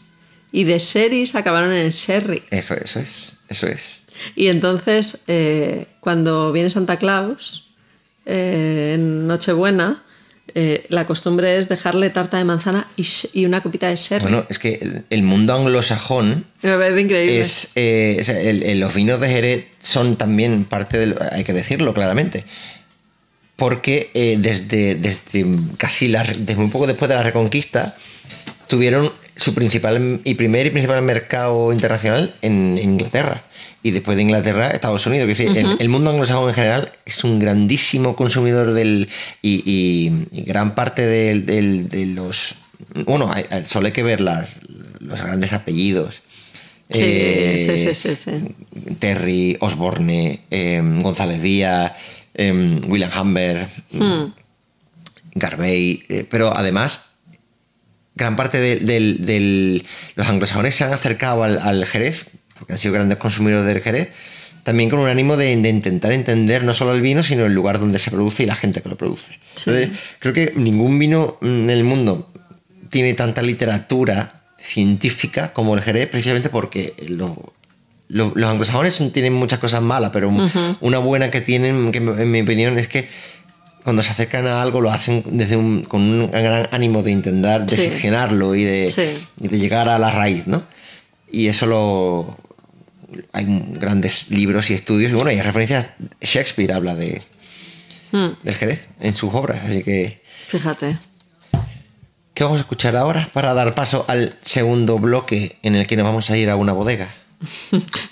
Y de sherries acabaron en sherry. Eso es. Y entonces, cuando viene Santa Claus, en Nochebuena, la costumbre es dejarle tarta de manzana y una copita de sherry. Bueno, es que el mundo anglosajón me parece increíble. Los vinos de Jerez son también parte del... Hay que decirlo claramente. Porque desde muy poco después de la Reconquista tuvieron su principal y principal mercado internacional en Inglaterra. Y después de Inglaterra, Estados Unidos. Es decir, el mundo anglosajón en general es un grandísimo consumidor y gran parte de los... Bueno, solo hay que ver los grandes apellidos. Sí. Terry, Osborne, González Díaz, William Humber, Garvey. Pero además, gran parte de los anglosajones se han acercado al Jerez, porque han sido grandes consumidores del Jerez, también con un ánimo de intentar entender no solo el vino, sino el lugar donde se produce y la gente que lo produce. Sí. Entonces, creo que ningún vino en el mundo tiene tanta literatura científica como el Jerez, precisamente porque los anglosajones tienen muchas cosas malas, pero una buena que tienen, que en mi opinión, es que cuando se acercan a algo lo hacen con un gran ánimo de intentar diseccionarlo y de llegar a la raíz, ¿no? Y eso hay grandes libros y estudios, y bueno, hay referencias. Shakespeare habla del Jerez en sus obras, así que... Fíjate. ¿Qué vamos a escuchar ahora para dar paso al segundo bloque en el que nos vamos a ir a una bodega?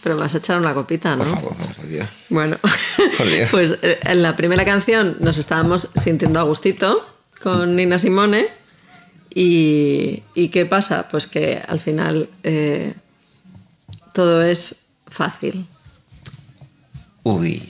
Pero me vas a echar una copita, ¿no? Por favor, no, por Dios. Bueno, por Dios. Pues en la primera canción nos estábamos sintiendo a gustito con Nina Simone. ¿Y qué pasa? Pues que al final todo es fácil. Uy.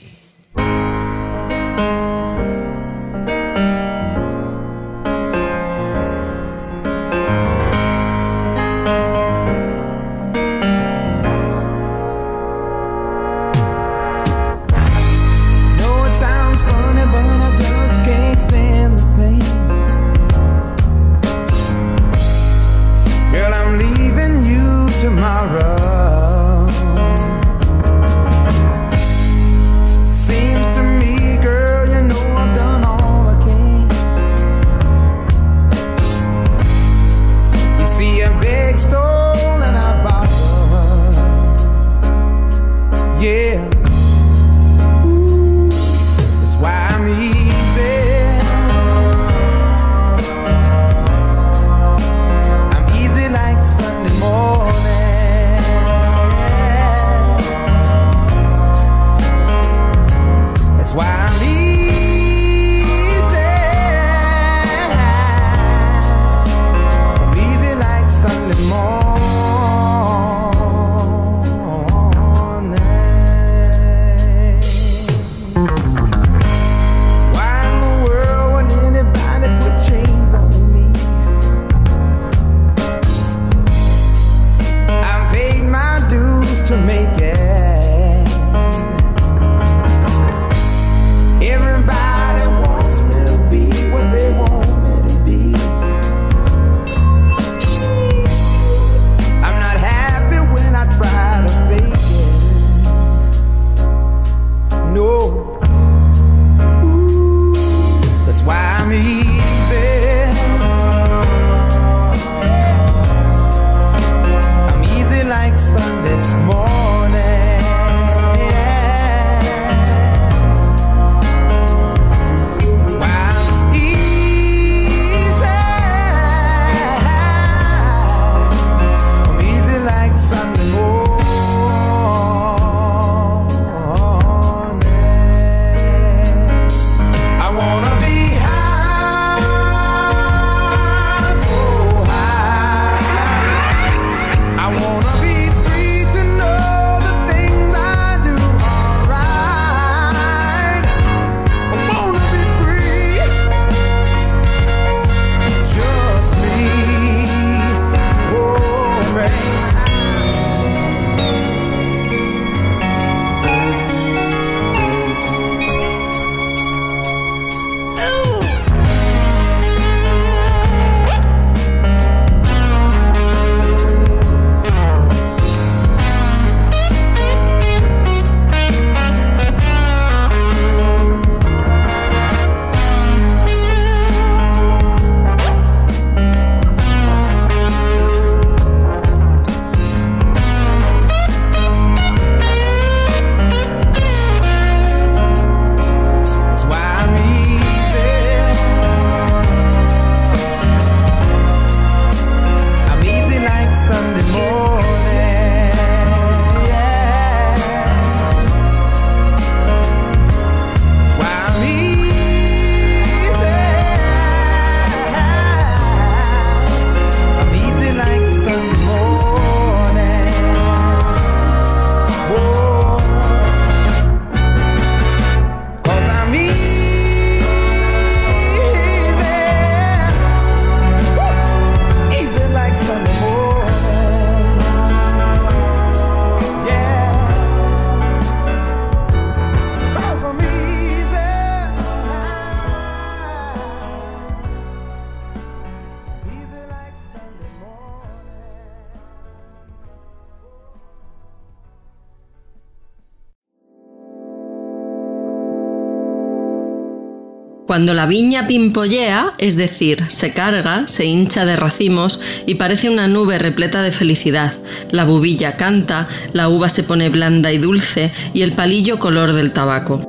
Cuando la viña pimpollea, es decir, se carga, se hincha de racimos y parece una nube repleta de felicidad. La bubilla canta, la uva se pone blanda y dulce y el palillo color del tabaco.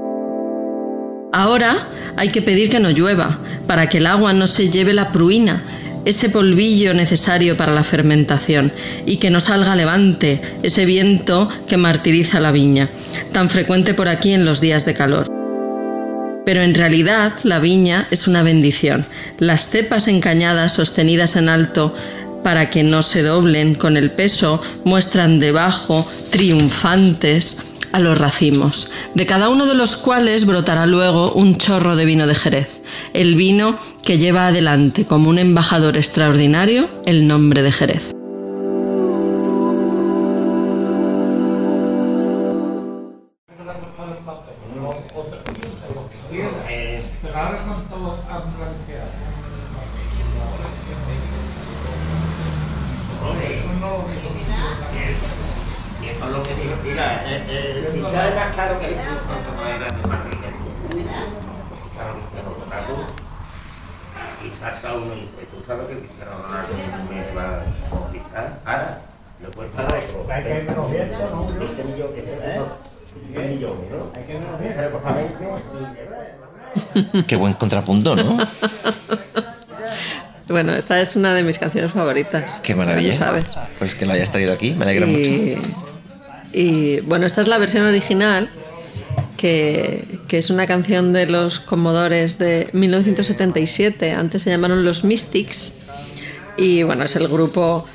Ahora hay que pedir que no llueva, para que el agua no se lleve la pruina, ese polvillo necesario para la fermentación, y que no salga levante, ese viento que martiriza la viña, tan frecuente por aquí en los días de calor. Pero en realidad la viña es una bendición. Las cepas encañadas sostenidas en alto para que no se doblen con el peso muestran debajo, triunfantes, a los racimos, de cada uno de los cuales brotará luego un chorro de vino de Jerez, el vino que lleva adelante como un embajador extraordinario el nombre de Jerez. Eso es lo que dijo, mira, el fichaje es más caro que el disco, no era de más riqueza. Claro que se lo contrató y salta uno y dice, ¿tú sabes que Cristiano Ronaldo me va a movilizar? Ahora, le cuesta la eco. Hay que ir menos viento, ¿no? 20 millones, 20 millones, ¿no? Hay que ir menos viento. Pero costa 20 y... Qué buen contrapunto, ¿no? Bueno, esta es una de mis canciones favoritas. Qué maravilla. Lo sabes. Pues que lo hayas traído aquí, me alegra mucho. Y bueno, esta es la versión original, que es una canción de los Commodores de 1977. Antes se llamaron los Mystics. Y bueno, es el grupo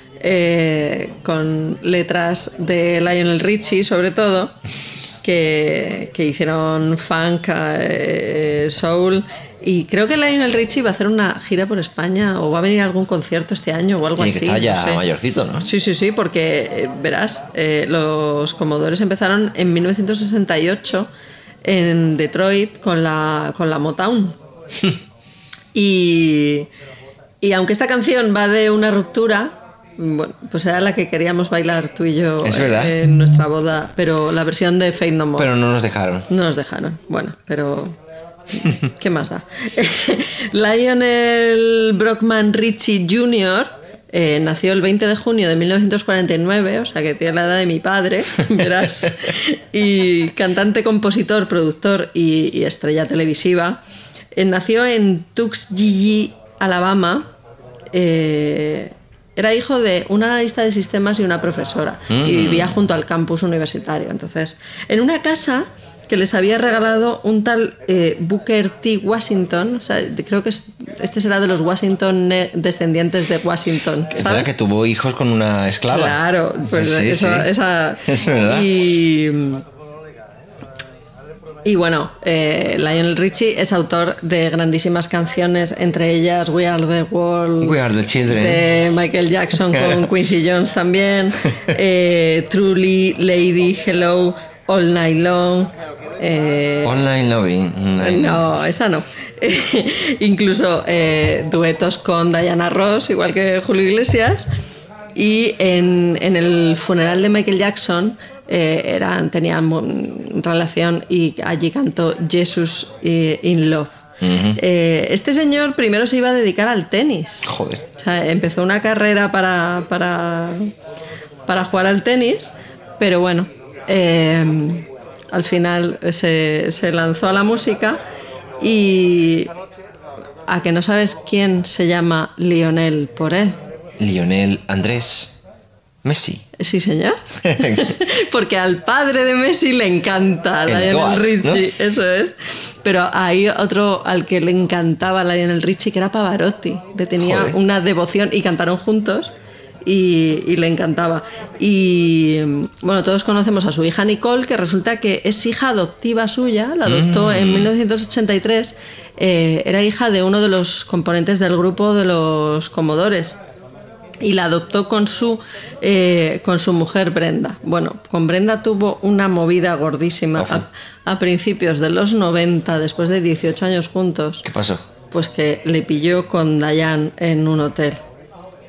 con letras de Lionel Richie, sobre todo, que hicieron funk, soul. Y creo que Lionel Richie va a hacer una gira por España o va a venir a algún concierto este año o algo Tiene así. que estar ya no sé. mayorcito, ¿no? Sí, porque verás, los Commodores empezaron en 1968 en Detroit con la Motown. y aunque esta canción va de una ruptura, bueno, pues era la que queríamos bailar tú y yo en nuestra boda, pero la versión de Faith No More. Pero no nos dejaron. No nos dejaron, bueno, pero... ¿Qué más da? Lionel Brockman Richie Jr. Nació el 20 de junio de 1949, o sea que tiene la edad de mi padre, verás. Y cantante, compositor, productor y estrella televisiva. Nació en Tuskegee, Alabama. Era hijo de un analista de sistemas y una profesora. Y vivía junto al campus universitario. Entonces, en una casa que les había regalado un tal Booker T. Washington. O sea, creo que este será de los Washington descendientes de Washington, ¿sabes? Es verdad que tuvo hijos con una esclava. Claro, pues sí, esa... Es verdad. Y bueno, Lionel Richie es autor de grandísimas canciones, entre ellas We Are the World, We Are the Children, de Michael Jackson con Quincy Jones también, Truly, Lady, Hello, All Night Long. Online Loving. No, esa no. Incluso duetos con Diana Ross, igual que Julio Iglesias. Y en el funeral de Michael Jackson tenían relación y allí cantó Jesus in Love. Este señor primero se iba a dedicar al tenis. Joder. O sea, empezó una carrera para jugar al tenis, pero bueno, al final se lanzó a la música. Y ¿a que no sabes quién se llama Lionel por él? Lionel Andrés Messi. Sí, señor. Porque al padre de Messi le encanta Lionel Richie, ¿no? Eso es. Pero hay otro al que le encantaba Lionel Richie, que era Pavarotti. Le tenía una devoción y cantaron juntos y le encantaba. Y bueno, todos conocemos a su hija Nicole, que resulta que es hija adoptiva suya. La adoptó en 1983. Era hija de uno de los componentes del grupo de los Commodores. Y la adoptó con su mujer Brenda. Bueno, con Brenda tuvo una movida gordísima a principios de los 90, después de 18 años juntos. ¿Qué pasó? Pues que le pilló con Diane en un hotel.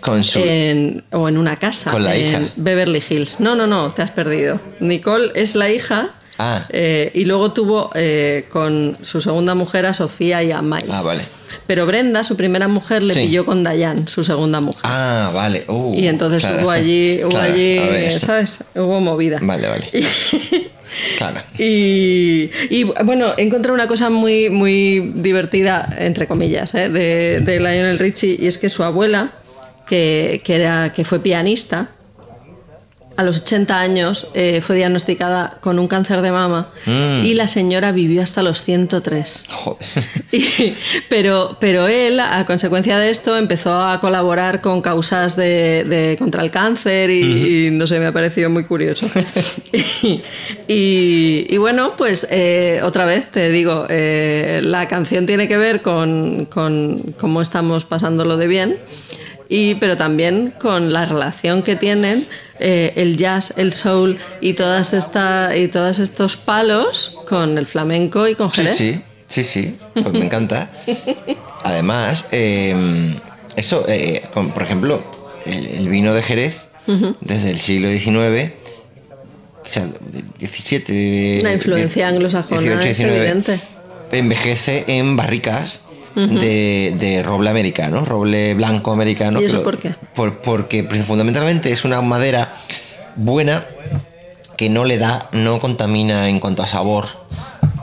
Con su... o en una casa. ¿Con la hija? En Beverly Hills. No, te has perdido. Nicole es la hija Ah. Y luego tuvo con su segunda mujer a Sofía y a Miles. Ah, vale. Pero Brenda, su primera mujer, le Sí. pilló con Diane, su segunda mujer. Ah, vale. Y entonces claro. hubo allí, Claro, a ver. ¿sabes? Hubo movida. Vale, vale. Claro. Y bueno, he encontrado una cosa muy, muy divertida, entre comillas, de Lionel Richie, y es que su abuela, que fue pianista, a los 80 años fue diagnosticada con un cáncer de mama y la señora vivió hasta los 103. Joder. Pero él, a consecuencia de esto, empezó a colaborar con causas contra el cáncer y no sé, me ha parecido muy curioso. y bueno, pues otra vez te digo, la canción tiene que ver con cómo estamos pasándolo de bien. Pero también con la relación que tienen el jazz, el soul y todos estos palos con el flamenco y con Jerez. Sí, pues me encanta. Además, por ejemplo, el vino de Jerez, desde el siglo XIX, o sea, XVII... La influencia anglosajona es evidente. Envejece en barricas de roble americano, roble blanco americano. ¿Y eso por qué? Porque fundamentalmente es una madera buena que no contamina en cuanto a sabor,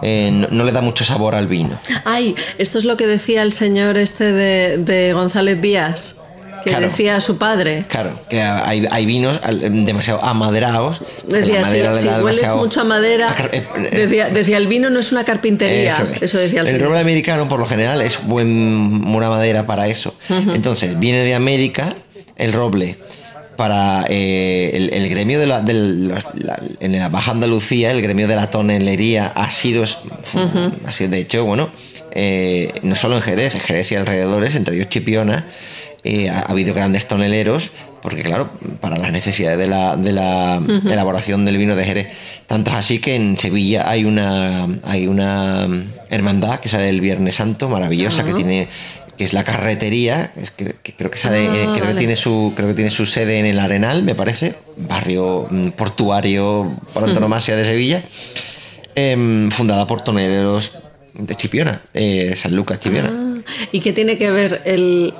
no le da mucho sabor al vino. Ay, esto es lo que decía el señor de González Vías, que Claro. decía a su padre. Claro, que hay vinos demasiado amaderados. Decía, si hueles mucho a madera, decía, el vino no es una carpintería. Eso decía el El señor. roble americano, por lo general, es buena madera para eso. Entonces, viene de América el roble para el gremio en la Baja Andalucía, el gremio de la tonelería ha sido de hecho, bueno, no solo en Jerez y alrededores, entre ellos Chipiona, ha habido grandes toneleros, porque claro, para las necesidades de la elaboración del vino de Jerez. Tanto es así que en Sevilla hay una hermandad que sale el Viernes Santo, maravillosa, que es la carretería, que creo que sale, creo que tiene su sede en el Arenal, me parece, barrio portuario por antonomasia de Sevilla, fundada por toneleros de Chipiona, San Lucas Chipiona. ¿Y qué tiene que ver el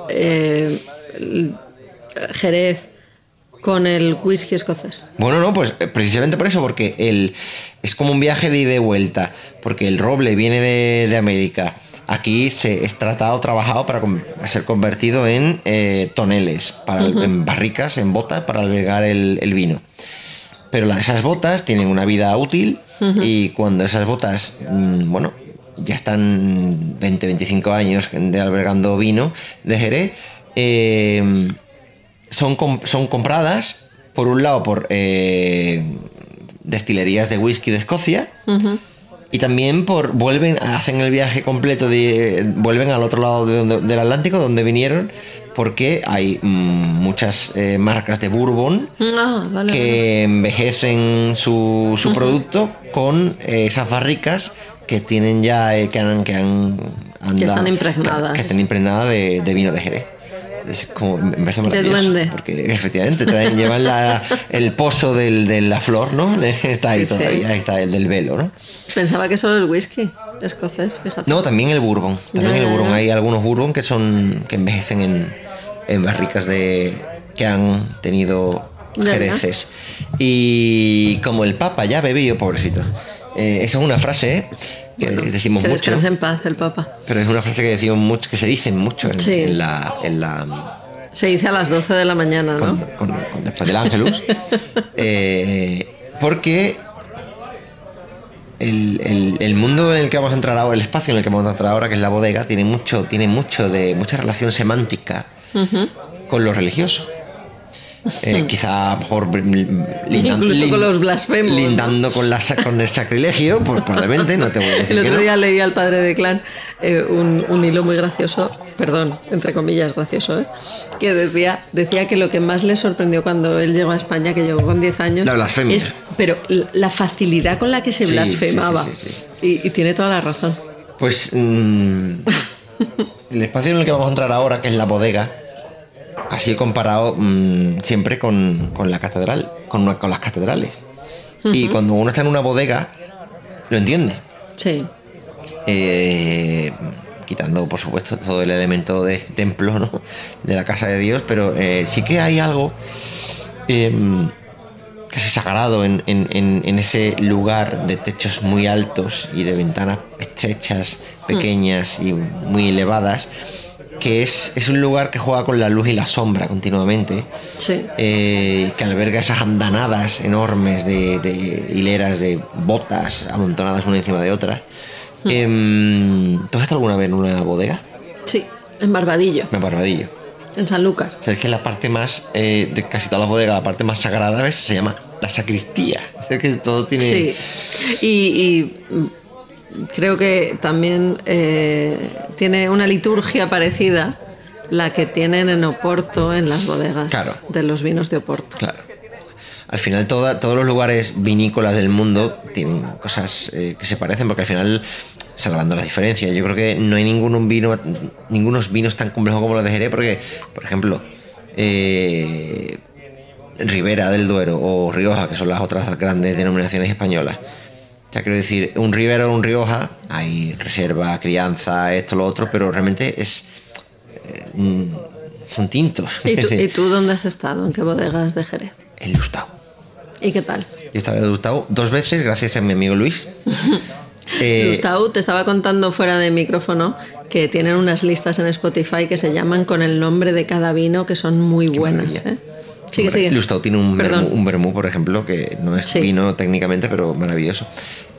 Jerez con el whisky escocés? Bueno, no, pues precisamente por eso, porque es como un viaje de ida y vuelta, porque el roble viene de América. Aquí es trabajado para ser convertido en toneles, en barricas, en botas, para albergar el vino. Pero esas botas tienen una vida útil y cuando esas botas, ya están 20-25 años de albergando vino de Jerez, son compradas, por un lado, por destilerías de whisky de Escocia, y también hacen el viaje completo, vuelven al otro lado del Atlántico, donde vinieron, porque hay muchas marcas de Bourbon que envejecen su producto con esas barricas que tienen ya que están impregnadas. Que están impregnadas de vino de Jerez. Es como, me parece maravilloso, de duende. porque efectivamente llevan el pozo de la flor, ¿no? Está ahí todavía, ahí está el del velo, ¿no? Pensaba que solo el whisky escocés, fíjate. No, también el bourbon. Hay algunos bourbon que envejecen en barricas que han tenido jereces. Y como el Papa ya bebió, pobrecito. Esa es una frase que decimos que mucho. descanse en paz el Papa. Pero es una frase que decimos mucho, que se dicen mucho en la se dice a las 12 de la mañana, ¿no? Después del Ángelus. Porque el mundo en el que vamos a entrar ahora, el espacio en el que vamos a entrar ahora, que es la bodega, tiene mucha relación semántica con lo religioso. Quizá por incluso con los blasfemos, lindando, ¿no? con el sacrilegio, pues probablemente, no te voy a decir. El otro día leí al padre de Clan un hilo muy gracioso, perdón, entre comillas gracioso, que decía que lo que más le sorprendió cuando él llegó a España, que llegó con 10 años, la blasfemia. Pero la facilidad con la que se blasfemaba. Sí. Y tiene toda la razón. Pues el espacio en el que vamos a entrar ahora, que es la bodega, así comparado siempre con la catedral, con las catedrales. Y cuando uno está en una bodega, lo entiende. Sí. Quitando, por supuesto, todo el elemento de templo, ¿no? De la casa de Dios, pero sí que hay algo casi sagrado en ese lugar de techos muy altos y de ventanas estrechas, pequeñas y muy elevadas, que es un lugar que juega con la luz y la sombra continuamente, Sí. que alberga esas andanadas enormes de hileras de botas amontonadas una encima de otra. ¿Tú has estado alguna vez en una bodega? Sí, en Barbadillo, En Barbadillo. en Sanlúcar. O sea, es que la parte más, de casi todas las bodegas, la parte más sagrada, ¿ves? Se llama la sacristía. O sea, que todo tiene... Sí. Y creo que también tiene una liturgia parecida la que tienen en Oporto, en las bodegas Claro. de los vinos de Oporto. Claro. Al final todos los lugares vinícolas del mundo tienen cosas que se parecen, porque al final, salvando las diferencias, yo creo que no hay ningunos vinos tan complejos como los de Jerez, porque, por ejemplo, Ribera del Duero o Rioja, que son las otras grandes denominaciones españolas. O sea, quiero decir, un Ribera o un Rioja, hay reserva, crianza, esto, lo otro, pero realmente son tintos. ¿Y tú dónde has estado? ¿En qué bodegas de Jerez? El Lustau. ¿Y qué tal? Yo estaba en Lustau 2 veces, gracias a mi amigo Luis. Gustavo, te estaba contando fuera de micrófono que tienen unas listas en Spotify que se llaman con el nombre de cada vino, que son muy buenas. maravilla. Sigue, sigue. Lustau tiene un Perdón. vermú, por ejemplo, que no es Sí. vino técnicamente, pero maravilloso.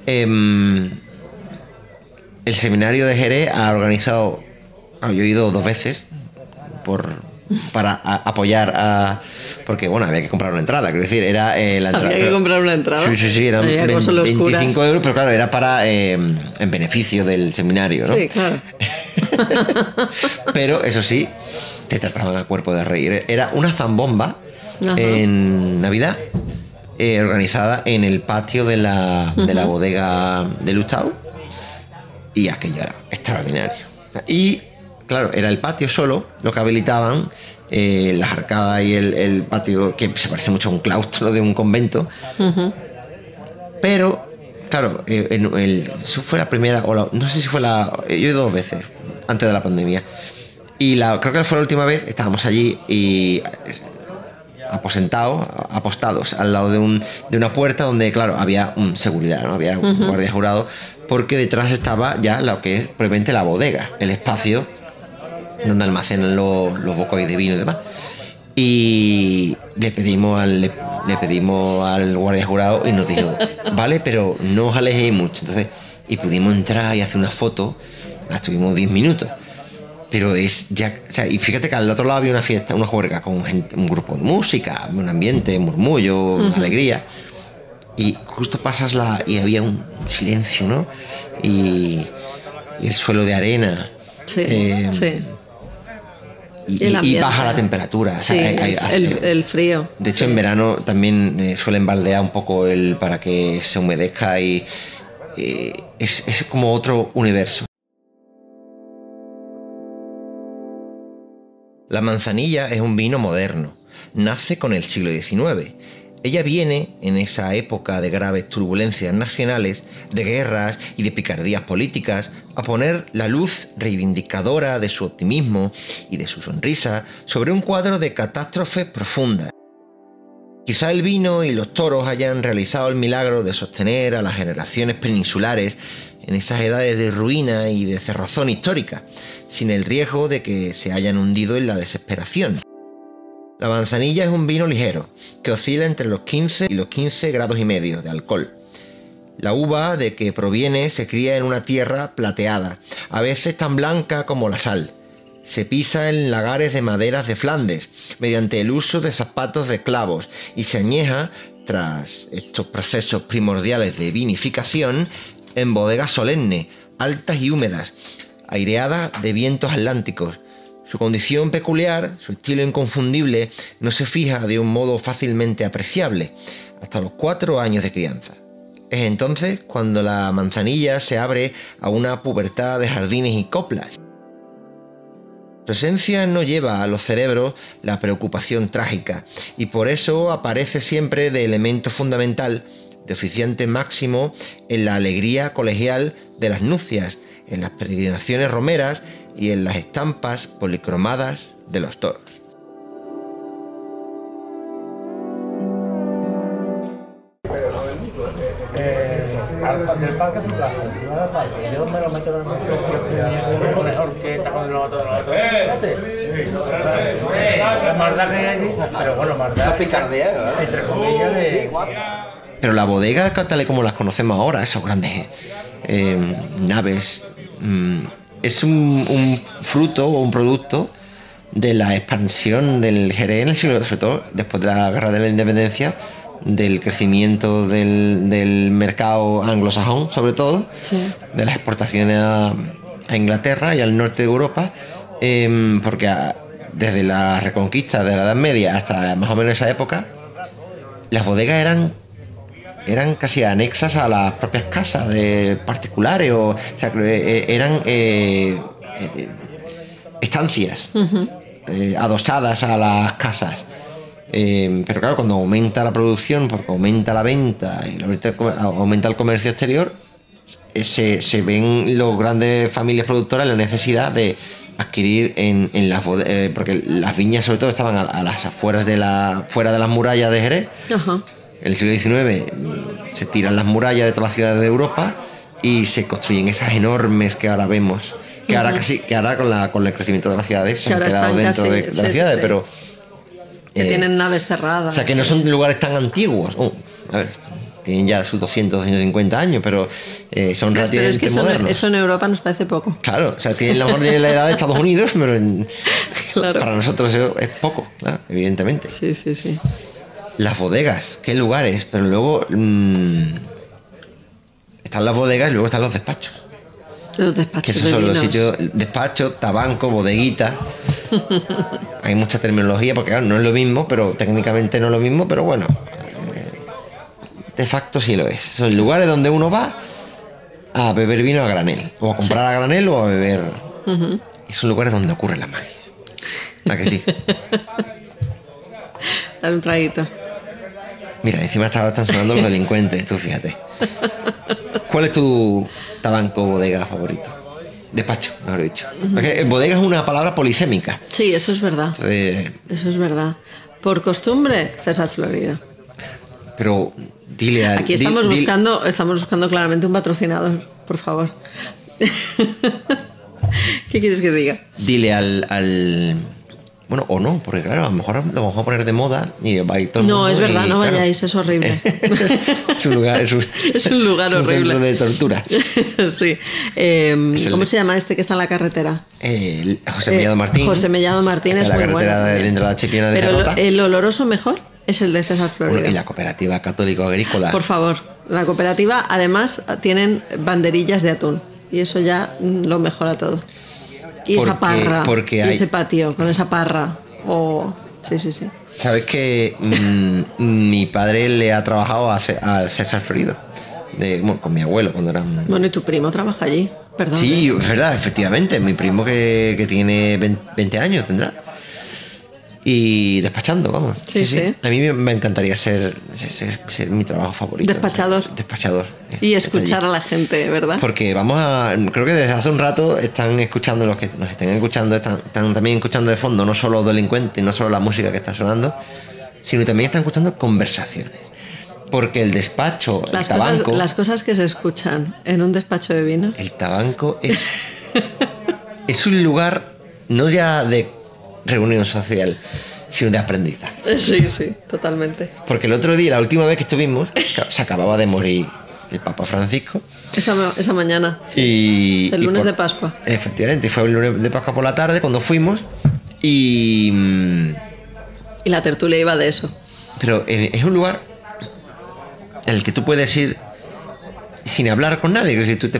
El seminario de Jerez ha organizado, yo he ido 2 veces para apoyar a... Porque, bueno, había que comprar una entrada, quiero decir, era la entrada... Había que comprar una entrada. Sí, eran Había como son los 25 curas. euros, pero claro, era para en beneficio del seminario, ¿no? Sí, claro. Pero, eso sí, te trataban a cuerpo de rey. Era una zambomba Ajá. en Navidad, organizada en el patio de la bodega de Lustau, y aquello era extraordinario. Y, claro, era el patio solo, lo que habilitaban las arcadas y el patio, que se parece mucho a un claustro de un convento. Pero, claro, eso fue la primera, no sé si fue yo he ido 2 veces, antes de la pandemia. Y creo que fue la última vez, estábamos allí y apostados al lado de una puerta donde, claro, había seguridad, ¿no? Había un guardia jurado, porque detrás estaba ya lo que es probablemente la bodega, el espacio donde almacenan los bocos de vino y demás. Y le pedimos al guardia jurado y nos dijo, vale, pero no os alejéis mucho. Entonces, y pudimos entrar y hacer una foto. Estuvimos 10 minutos. Pero es ya... O sea, y fíjate que al otro lado había una fiesta, una juerga con un grupo de música, un ambiente, murmullo, alegría. Y justo pasas y había un silencio, ¿no? Y el suelo de arena. Sí, sí. Y baja la temperatura. Sí, O sea, el frío. De hecho, en verano también suelen baldear un poco para que se humedezca y es como otro universo. La manzanilla es un vino moderno. Nace con el siglo XIX. Ella viene en esa época de graves turbulencias nacionales, de guerras y de picardías políticas, a poner la luz reivindicadora de su optimismo y de su sonrisa sobre un cuadro de catástrofes profundas. Quizá el vino y los toros hayan realizado el milagro de sostener a las generaciones peninsulares en esas edades de ruina y de cerrazón histórica, sin el riesgo de que se hayan hundido en la desesperación. La manzanilla es un vino ligero, que oscila entre los 15 y los 15 grados y medio de alcohol. La uva de que proviene se cría en una tierra plateada, a veces tan blanca como la sal. Se pisa en lagares de maderas de Flandes, mediante el uso de zapatos de clavos, y se añeja, tras estos procesos primordiales de vinificación, en bodegas solemnes, altas y húmedas, aireadas de vientos atlánticos. Su condición peculiar, su estilo inconfundible, no se fija de un modo fácilmente apreciable, hasta los 4 años de crianza. Es entonces cuando la manzanilla se abre a una pubertad de jardines y coplas. Su esencia no lleva a los cerebros la preocupación trágica, y por eso aparece siempre de elemento fundamental de oficiante máximo en la alegría colegial de las nupcias, en las peregrinaciones romeras y en las estampas policromadas de los toros. Del parque a su casa, encima del parque. Yo me lo meto en el mejor que está con el otro. La maldad que hay allí, pero bueno, maldad. Picardía, Entre comillas de. Pero la bodega, tal y como las conocemos ahora, esos grandes naves, es un fruto o un producto de la expansión del Jerez en el siglo, sobre todo después de la Guerra de la Independencia, del crecimiento del mercado anglosajón, sobre todo, Sí. de las exportaciones a Inglaterra y al norte de Europa, porque desde la Reconquista de la Edad Media hasta más o menos esa época, las bodegas eran casi anexas a las propias casas de particulares, o sea, eran estancias adosadas a las casas. Pero claro, cuando aumenta la producción, porque aumenta la venta y aumenta el comercio exterior, se ven las grandes familias productoras la necesidad de adquirir en las bodegas, porque las viñas sobre todo estaban a las afueras fuera de las murallas de Jerez. Ajá. En el siglo XIX se tiran las murallas de todas las ciudades de Europa y se construyen esas enormes que ahora vemos, que ahora con el crecimiento de las ciudades se Que han ahora quedado están dentro casi- de sí, las ciudades, sí. pero Que tienen naves cerradas. o sea, que no son lugares tan antiguos. A ver, tienen ya sus 200, 250 años, pero son Pero es relativamente que modernos. eso en Europa nos parece poco. Claro, o sea, tienen la mejor de la edad de Estados Unidos, pero Claro. para nosotros eso es poco, claro, evidentemente. Sí, sí, sí. Las bodegas, qué lugares, pero luego están las bodegas y luego están los despachos. Los Que despachos esos de son los vinos. sitios, despacho, tabanco, bodeguita. Hay mucha terminología porque claro, no es lo mismo, pero técnicamente no es lo mismo, pero bueno, de facto sí lo es. Son lugares donde uno va a beber vino a granel, o a comprar a granel o a beber. Y son lugares donde ocurre la magia. ¿A que sí? Dale un traguito. Mira, encima hasta ahora están sonando los delincuentes, tú fíjate. ¿Cuál es tu tabanco bodega favorito? Despacho, mejor dicho. Porque bodega es una palabra polisémica. Sí, eso es verdad. Eso es verdad. Por costumbre, César Florida. Pero dile al... Aquí estamos buscando claramente un patrocinador, por favor. ¿Qué quieres que diga? Dile al... Bueno, o no, porque claro, a lo mejor lo vamos a poner de moda y va a ir todo el No, mundo es verdad, y, no claro, vayáis, es horrible. es un lugar, Es un lugar es un horrible. centro de tortura. Sí. ¿Cómo se llama este que está en la carretera? José Mellado Martín. José Mellado Martín Está es en la muy bueno. carretera de también. dentro de la Chipiona de Pero Cerrota. el oloroso mejor es el de César Florida. Bueno, y la cooperativa católico agrícola. Por favor, la cooperativa además tienen banderillas de atún y eso ya lo mejora todo. Y esa parra, y ese patio con esa parra. Sí, sí, sí. ¿Sabes que mi padre le ha trabajado al César Florido? Con mi abuelo cuando era... Bueno, y tu primo trabaja allí, perdón. Sí, es verdad, efectivamente. Mi primo que tiene 20 años tendrá. Y despachando, vamos. Sí, sí. A mí me encantaría ser mi trabajo favorito. Despachador. Despachador. Y Está escuchar allí. a la gente, ¿verdad? Porque creo que desde hace un rato están escuchando, los que nos estén escuchando, están también escuchando de fondo, no solo los delincuentes, no solo la música que está sonando, sino también están escuchando conversaciones. Porque el despacho, el tabanco... Las cosas que se escuchan en un despacho de vino. El tabanco es un lugar no ya de reunión social, sino de aprendizaje. Sí, sí, totalmente. Porque el otro día, la última vez que estuvimos, se acababa de morir el Papa Francisco. Esa mañana. Y, El lunes de Pascua. Efectivamente, fue el lunes de Pascua por la tarde cuando fuimos. Y la tertulia iba de eso. pero es un lugar en el que tú puedes ir sin hablar con nadie. Es decir, tú te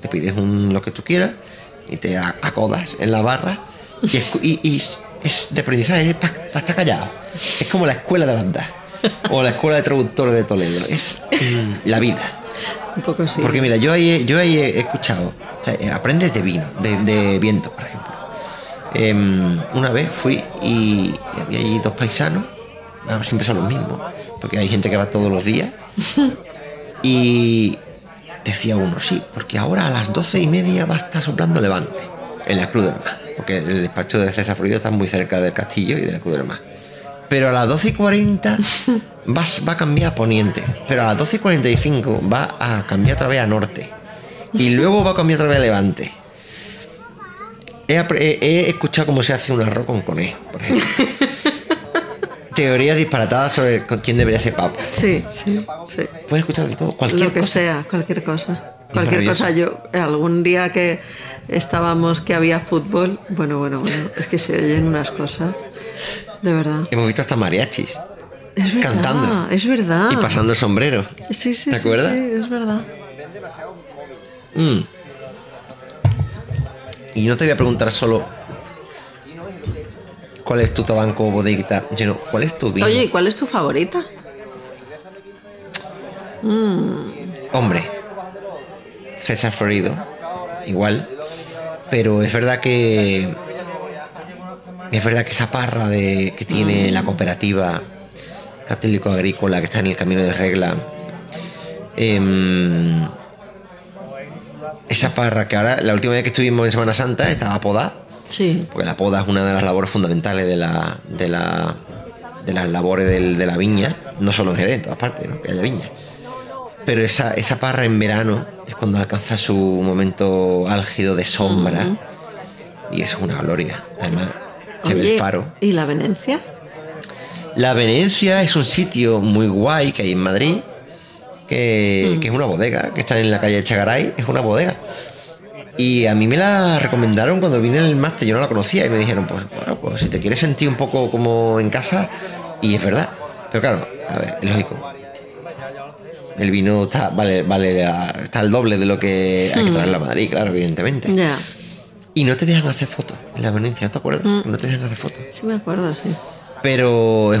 pides lo que tú quieras y te acodas en la barra y es de aprendizaje, es para estar callado. Es como la escuela de banda o la escuela de traductores de Toledo. Es la vida. Un poco sí. Porque mira, yo ahí he escuchado, o sea, aprendes de vino, de viento, por ejemplo. Una vez fui y había allí dos paisanos, siempre son los mismos, porque hay gente que va todos los días, Y decía uno, sí, porque ahora a las 12:30 va a estar soplando levante en la Cruz del Mar, porque el despacho de César Florido está muy cerca del castillo y de la Cruz del Mar. Pero a las 12:40 va a cambiar a poniente, pero a las 12:45 va a cambiar otra vez a norte y luego va a cambiar otra vez a levante. He escuchado cómo se hace un arroz con conejo, por ejemplo. Teorías disparatadas sobre quién debería ser papa. Sí. Puedes escuchar de todo, cualquier Lo que cosa. sea, cualquier cosa. Cualquier Maravilloso. cosa. Yo, algún día que estábamos, que había fútbol, bueno, es que se oyen unas cosas, de verdad. Hemos visto hasta mariachis Es verdad, cantando. es verdad. Y pasando el sombrero. Sí, ¿Te acuerdas? Sí, es verdad. Y no te voy a preguntar solo cuál es tu tabaco o bodeguita, sino cuál es tu vino. Oye, ¿y cuál es tu favorita? Hombre, César Florido, igual. Pero es verdad que esa parra que tiene la cooperativa Católico Agrícola que está en el Camino de Regla, esa parra que ahora, la última vez que estuvimos en Semana Santa, estaba podada, Sí. porque la poda es una de las labores fundamentales de las labores de la viña, no solo en Jerez, en todas partes, ¿no? Que haya viña. Pero esa parra en verano es cuando alcanza su momento álgido de sombra, y eso es una gloria. Además, se ve Oye, el faro. ¿y la Venecia? La Venecia es un sitio muy guay que hay en Madrid, que es una bodega, que está en la calle de Chagaray, es una bodega. Y a mí me la recomendaron cuando vine en el máster, yo no la conocía, y me dijeron, pues bueno, pues si te quieres sentir un poco como en casa, y es verdad. Pero claro, a ver, es lógico. El vino está está al doble de lo que hay que traerlo a Madrid, claro, evidentemente. Ya. Y no te dejan hacer fotos en la Venecia, ¿no te acuerdas? No te dejan hacer fotos. Sí, me acuerdo, sí. Pero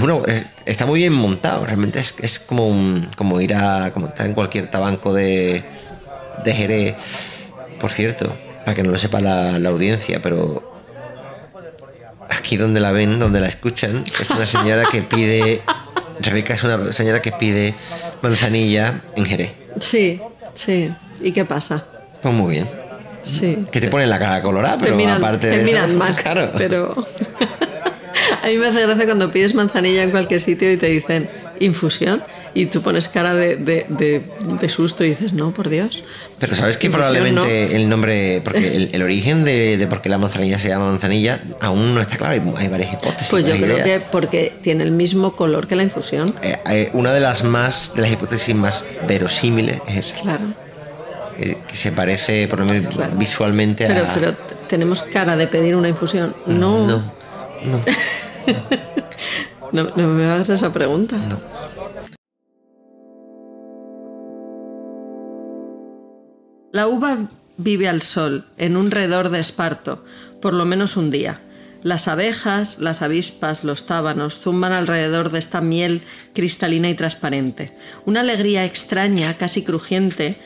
está muy bien montado, realmente es como ir como estar en cualquier tabanco de Jerez. Por cierto, para que no lo sepa la audiencia, pero aquí donde la ven, donde la escuchan, es una señora que pide, Rebeca es una señora que pide manzanilla en Jerez. Sí. ¿Y qué pasa? Pues muy bien. Sí. Que te ponen la cara colorada, pero aparte de te eso, miran mal, claro. pero a mí me hace gracia cuando pides manzanilla en cualquier sitio y te dicen infusión y tú pones cara de susto y dices, no, por Dios. Pero sabes que Infusión, probablemente no. el nombre, porque el origen de por qué la manzanilla se llama manzanilla aún no está claro, hay varias hipótesis. Pues yo varias creo ideas. que porque tiene el mismo color que la infusión. Una de las hipótesis más verosímiles es esa, Claro. que se parece por lo menos Claro. visualmente a... Pero tenemos cara de pedir una infusión. No. No me hagas esa pregunta. No. La uva vive al sol, en un redor de esparto, por lo menos un día. Las abejas, las avispas, los tábanos zumban alrededor de esta miel cristalina y transparente. Una alegría extraña, casi crujiente,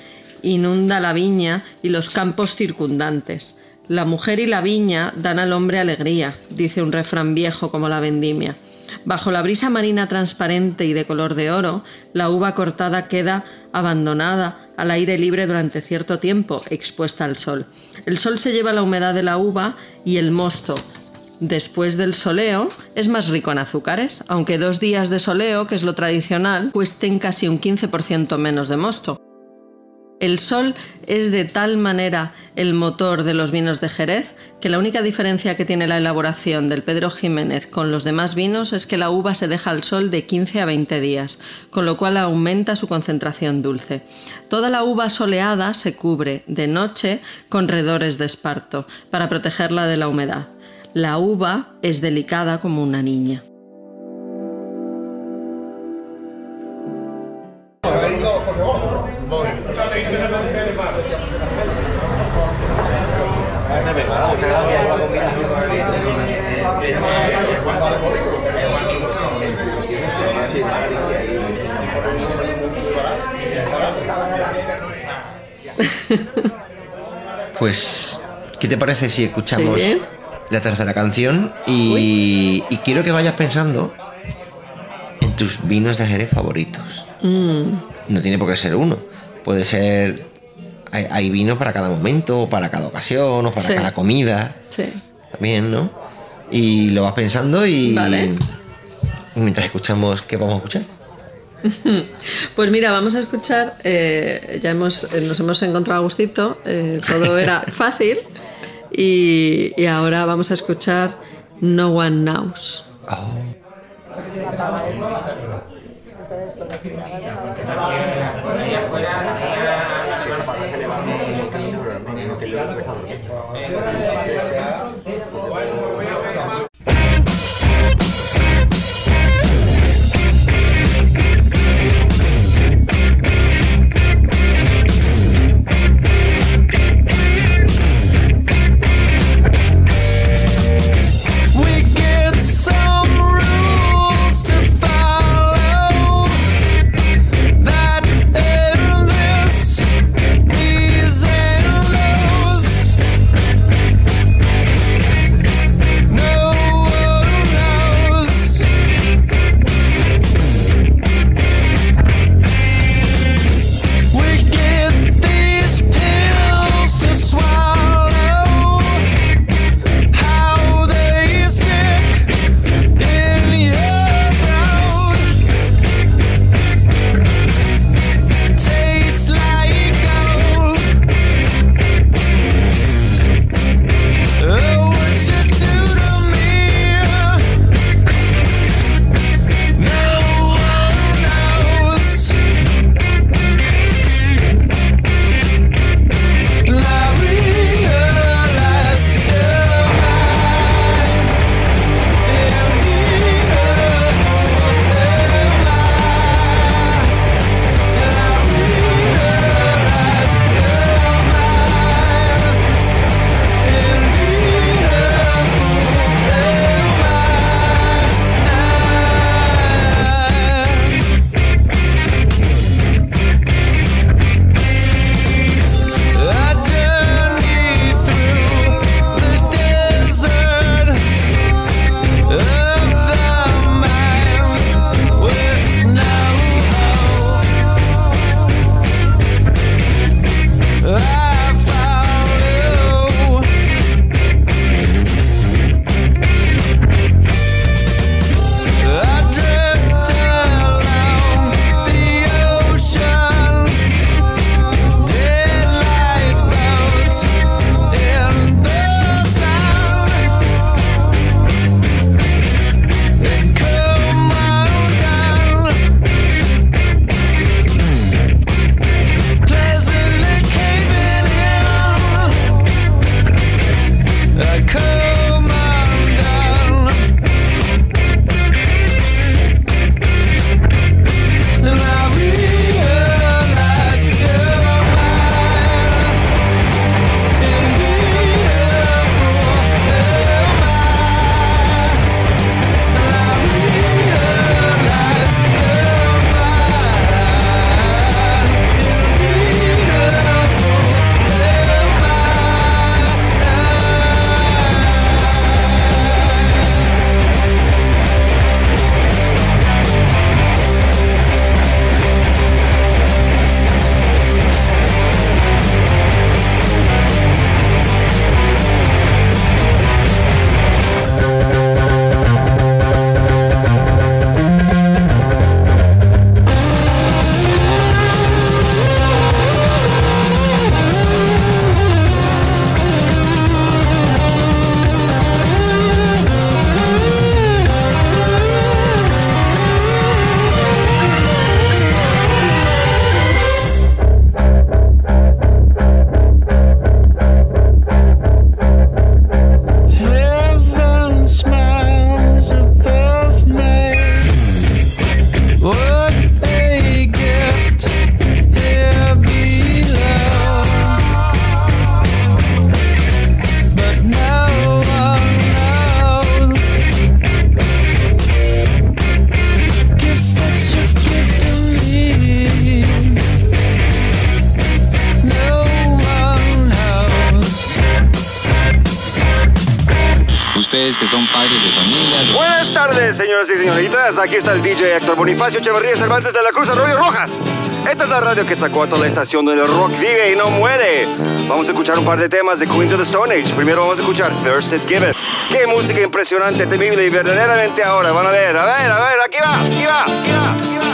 inunda la viña y los campos circundantes. La mujer y la viña dan al hombre alegría, dice un refrán viejo como la vendimia. Bajo la brisa marina transparente y de color de oro, la uva cortada queda abandonada al aire libre durante cierto tiempo, expuesta al sol. El sol se lleva la humedad de la uva y el mosto, después del soleo, es más rico en azúcares, aunque 2 días de soleo, que es lo tradicional, cuesten casi un 15% menos de mosto. El sol es de tal manera el motor de los vinos de Jerez que la única diferencia que tiene la elaboración del Pedro Ximénez con los demás vinos es que la uva se deja al sol de 15 a 20 días, con lo cual aumenta su concentración dulce. Toda la uva soleada se cubre de noche con redores de esparto para protegerla de la humedad. La uva es delicada como una niña. Muchas gracias por la comida. Pues, ¿qué te parece si escuchamos Sí. la tercera canción? Y quiero que vayas pensando en tus vinos de Jerez favoritos. No tiene por qué ser uno. Puede ser... Hay vino para cada momento, o para cada ocasión, o para Sí. cada comida. Sí. También, ¿no? Y lo vas pensando y... Vale. Mientras escuchamos, ¿qué vamos a escuchar? Pues mira, vamos a escuchar, nos hemos encontrado a gustito, todo era fácil y ahora vamos a escuchar No One Knows. We get some rules to follow that endless, these and those. ustedes que son padres de familia. Buenas tardes, señoras y señoritas. Aquí está el DJ Héctor Bonifacio Echeverría Cervantes de la Cruz Arroyo Rojas. Esta es la radio Quetzalcóatl, la estación donde el rock vive y no muere. Vamos a escuchar un par de temas de Queens of the Stone Age. Primero vamos a escuchar Thirsted Gibbet. Qué música impresionante, temible y verdaderamente ahora. Van a ver, aquí va, aquí va, aquí va, aquí va.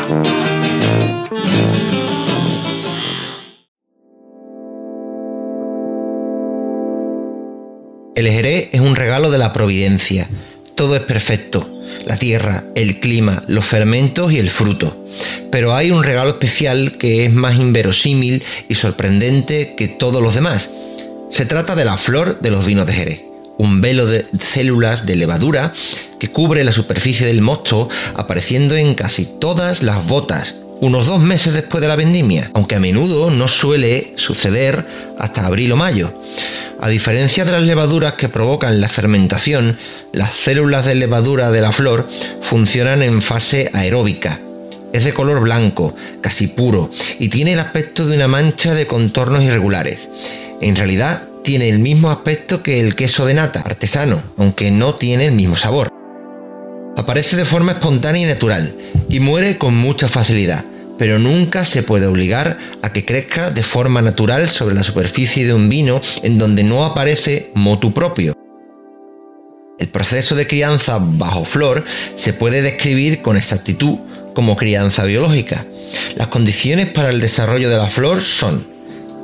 El Jerez es un regalo de la providencia. Todo es perfecto. La tierra, el clima, los fermentos y el fruto. Pero hay un regalo especial que es más inverosímil y sorprendente que todos los demás. Se trata de la flor de los vinos de Jerez. Un velo de células de levadura que cubre la superficie del mosto, apareciendo en casi todas las botas, unos 2 meses después de la vendimia, aunque a menudo no suele suceder hasta abril o mayo. A diferencia de las levaduras que provocan la fermentación, las células de levadura de la flor funcionan en fase aeróbica. Es de color blanco, casi puro, y tiene el aspecto de una mancha de contornos irregulares. En realidad, tiene el mismo aspecto que el queso de nata, artesano, aunque no tiene el mismo sabor. Aparece de forma espontánea y natural, y muere con mucha facilidad, pero nunca se puede obligar a que crezca de forma natural sobre la superficie de un vino en donde no aparece motu propio. El proceso de crianza bajo flor se puede describir con exactitud como crianza biológica. Las condiciones para el desarrollo de la flor son: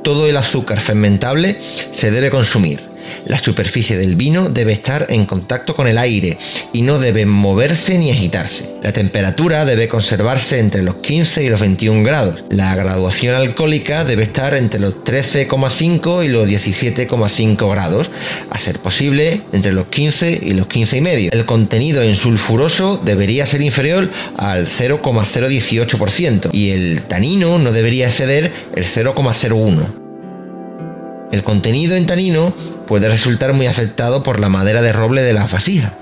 todo el azúcar fermentable se debe consumir. La superficie del vino debe estar en contacto con el aire y no debe moverse ni agitarse. La temperatura debe conservarse entre los 15 y los 21 grados. La graduación alcohólica debe estar entre los 13,5 y los 17,5 grados, a ser posible entre los 15 y los 15,5. El contenido en sulfuroso debería ser inferior al 0,018% y el tanino no debería exceder el 0,01. El contenido en tanino puede resultar muy afectado por la madera de roble de las vasijas,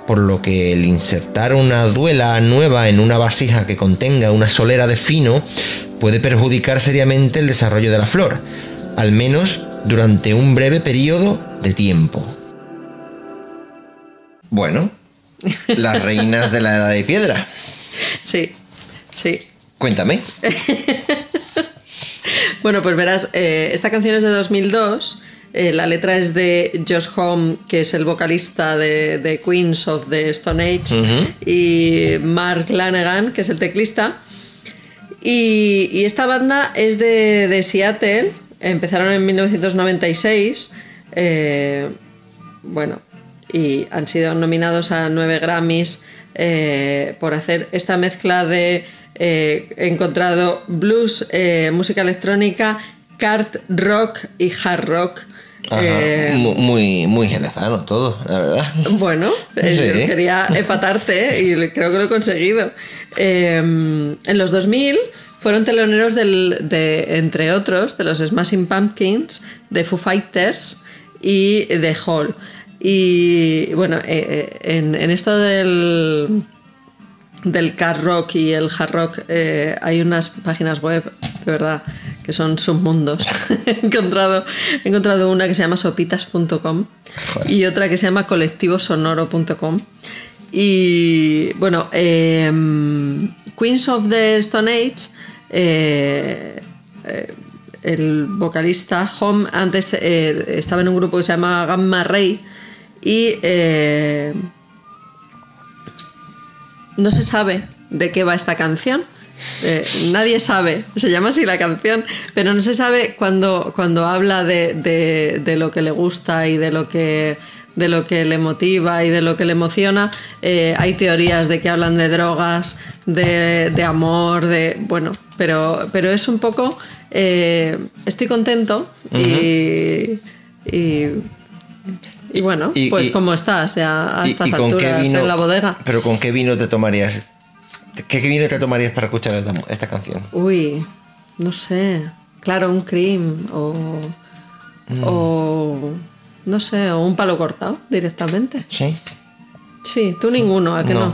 por lo que el insertar una duela nueva en una vasija que contenga una solera de fino puede perjudicar seriamente el desarrollo de la flor, al menos durante un breve periodo de tiempo. Bueno, las reinas de la Edad de Piedra. Sí, sí. Cuéntame. Bueno, pues verás, esta canción es de 2002. La letra es de Josh Homme, que es el vocalista de Queens of the Stone Age, y Mark Lanegan, que es el teclista. Y esta banda es de Seattle. Empezaron en 1996. Bueno, y han sido nominados a 9 Grammys por hacer esta mezcla de... he encontrado blues, música electrónica, kart rock y hard rock. Muy jerezano todo, la verdad. Bueno, Sí. quería empatarte y creo que lo he conseguido. En los 2000 fueron teloneros entre otros, de los Smashing Pumpkins, de Foo Fighters y de Hall. Y bueno, en esto del kart rock y el hard rock hay unas páginas web, de verdad, que son submundos. He encontrado una que se llama sopitas.com y otra que se llama colectivosonoro.com. Y bueno, Queens of the Stone Age, el vocalista Home antes estaba en un grupo que se llama Gamma Ray y no se sabe de qué va esta canción. Nadie sabe, se llama así la canción, pero no se sabe cuando habla de lo que le gusta y de lo que le motiva y de lo que le emociona. Hay teorías de que hablan de drogas, de amor, bueno, pero es un poco estoy contento y bueno, pues como estás a estas alturas en la bodega. ¿Pero con qué vino te tomarías? ¿Qué vino te tomarías para escuchar esta canción? Uy, no sé. Claro, un cream o no sé, o un palo cortado directamente. Sí. Sí, tú ninguno, ¿a que no?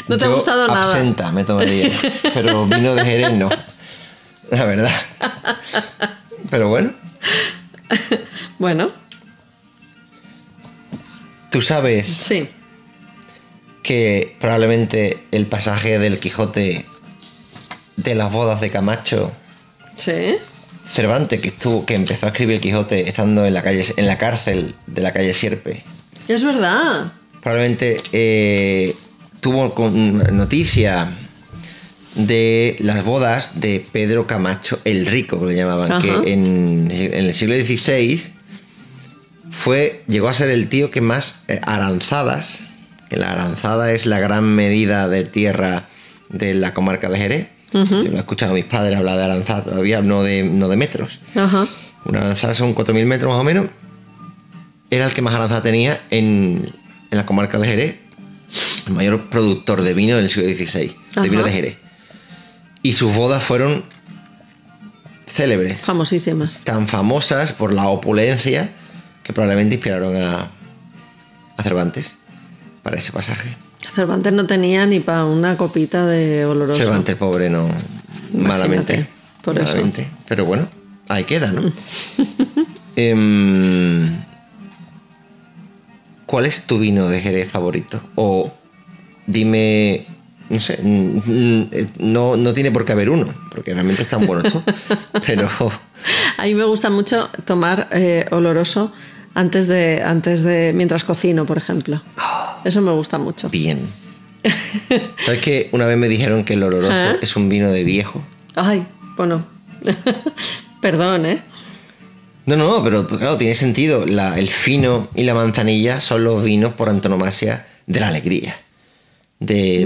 No te ha gustado nada. Absenta me tomaría, pero vino de Jerez no. La verdad. Pero bueno. Bueno. Tú sabes Sí. que probablemente el pasaje del Quijote de las bodas de Camacho, Sí. Cervantes, que empezó a escribir el Quijote estando en la cárcel de la calle Sierpe, Es verdad. probablemente tuvo noticia de las bodas de Pedro Camacho el Rico, que le llamaban, Ajá. que en el siglo XVI llegó a ser el tío que más aranzadas, que la aranzada es la gran medida de tierra de la comarca de Jerez. Yo lo he escuchado a mis padres hablar de aranzada todavía, no de metros. Ajá. Una aranzada son 4.000 metros más o menos. Era el que más aranzada tenía en la comarca de Jerez, el mayor productor de vino del siglo XVI, Ajá. de vino de Jerez. Y sus bodas fueron célebres, Famosísimas. tan famosas por la opulencia que probablemente inspiraron a Cervantes para ese pasaje. Cervantes no tenía ni para una copita de oloroso. Cervantes, pobre, no. Malamente. por eso. Malamente. Pero bueno, ahí queda, ¿no? ¿Cuál es tu vino de Jerez favorito? O dime, no sé, no tiene por qué haber uno, porque realmente están buenos todos. Pero A mí me gusta mucho tomar oloroso mientras cocino, por ejemplo. Eso me gusta mucho. bien. ¿Sabes que una vez me dijeron que el oloroso ¿Ah? es un vino de viejo? Ay, bueno. Perdón, ¿eh? No, pero claro, tiene sentido. El fino y la manzanilla son los vinos por antonomasia de la alegría.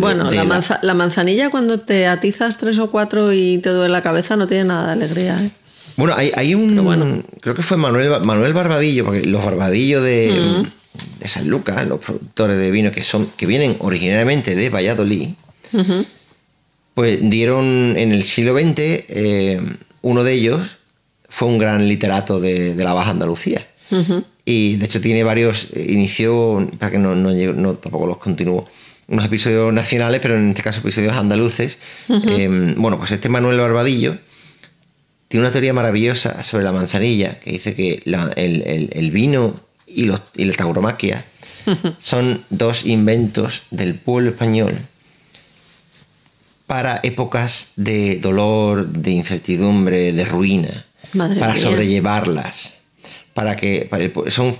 Bueno, la manzanilla cuando te atizas 3 o 4 y te duele la cabeza no tiene nada de alegría, ¿eh? Bueno, hay un... Pero bueno. Creo que fue Manuel Barbadillo, porque los Barbadillos de San Lucas, los productores de vino que vienen originariamente de Valladolid, pues dieron en el siglo XX, uno de ellos fue un gran literato de la Baja Andalucía. Y de hecho tiene varios, inició, para que no tampoco los continúo, unos episodios nacionales, pero en este caso episodios andaluces. Bueno, pues este Manuel Barbadillo tiene una teoría maravillosa sobre la manzanilla, que dice que el vino y la tauromaquia son dos inventos del pueblo español para épocas de dolor, de incertidumbre, de ruina, Madre para mía. sobrellevarlas, son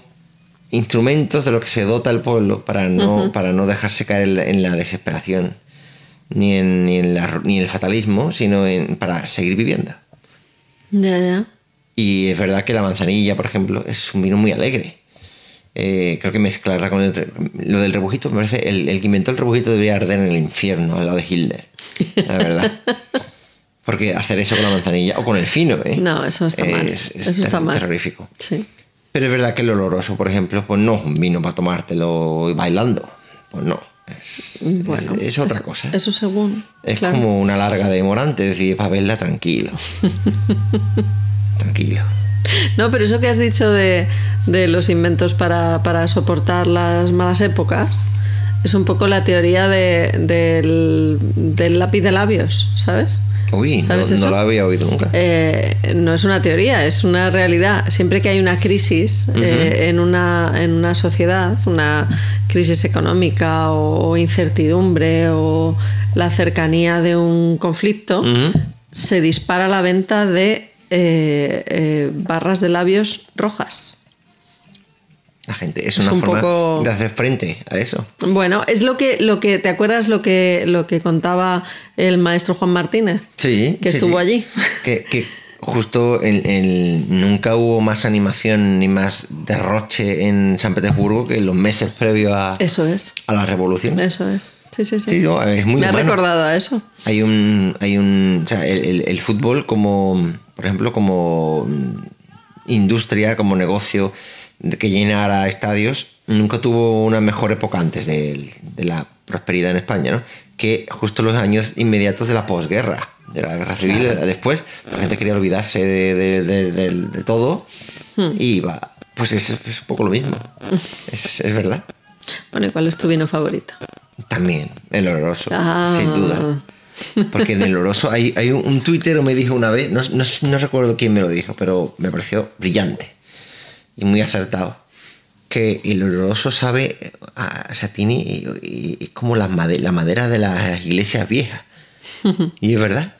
instrumentos de los que se dota el pueblo para no dejarse caer en la desesperación ni en el fatalismo, sino para seguir viviendo. Ya. Y es verdad que la manzanilla, por ejemplo, es un vino muy alegre. Creo que mezclarla con lo del rebujito, me parece, el que inventó el rebujito debía arder en el infierno, al lado de Hitler, la verdad. Porque hacer eso con la manzanilla, o con el fino, No, eso está mal. Eso está mal. Terrorífico. Sí. Pero es verdad que el oloroso, por ejemplo, pues no es un vino para tomártelo bailando. Pues no. Bueno, es otra cosa. Eso según. Es claro. como una larga de Morante, es decir, para verla tranquilo. Tranquilo. No, pero eso que has dicho de los inventos para soportar las malas épocas es un poco la teoría del lápiz de labios, ¿sabes? Uy, ¿Sabes eso? no lo había oído nunca. No es una teoría, es una realidad. Siempre que hay una crisis en una sociedad, una crisis económica o incertidumbre o la cercanía de un conflicto, se dispara la venta de barras de labios rojas. La gente, es Es una un forma poco- de hacer frente a eso. Bueno, es lo que ¿te acuerdas lo que contaba el maestro Juan Martínez? Sí. Que sí, estuvo sí. allí. Que justo nunca hubo más animación ni más derroche en San Petersburgo que en los meses previos a la revolución. Eso es. Sí. Sí, no, es muy Me ha humano. recordado a eso. Hay o sea, el fútbol como, por ejemplo, como industria, como negocio que llenara estadios, nunca tuvo una mejor época antes de la prosperidad en España, ¿no? Que justo los años inmediatos de la posguerra, de la guerra civil. Claro. Después la gente quería olvidarse de todo y pues es un poco lo mismo. Es verdad. Bueno, ¿y cuál es tu vino favorito? También el oloroso, Ah. sin duda. Porque en el oloroso hay un tuitero me dijo una vez, no recuerdo quién me lo dijo, pero me pareció brillante y muy acertado. que el oloroso sabe, o sea, tiene, es como la madera de las iglesias viejas. Y es verdad.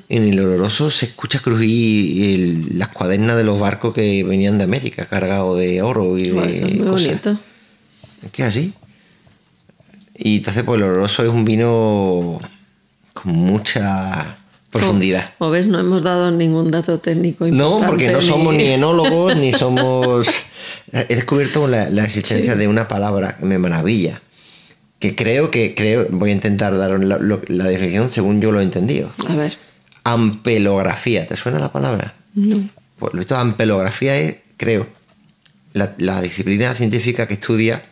En el oloroso se escucha crujir las cuadernas de los barcos que venían de América, cargados de oro y Bueno, eso es de muy cosas. bonito. Es que es así. Y entonces, pues el oloroso es un vino con mucha profundidad. Como ves, no hemos dado ningún dato técnico importante. No, porque no somos ni enólogos, ni somos... He descubierto la existencia de una palabra que me maravilla. Que creo, voy a intentar dar la definición según yo lo he entendido. A ver. Ampelografía. ¿Te suena la palabra? No. Pues lo visto, ampelografía es, creo, la disciplina científica que estudia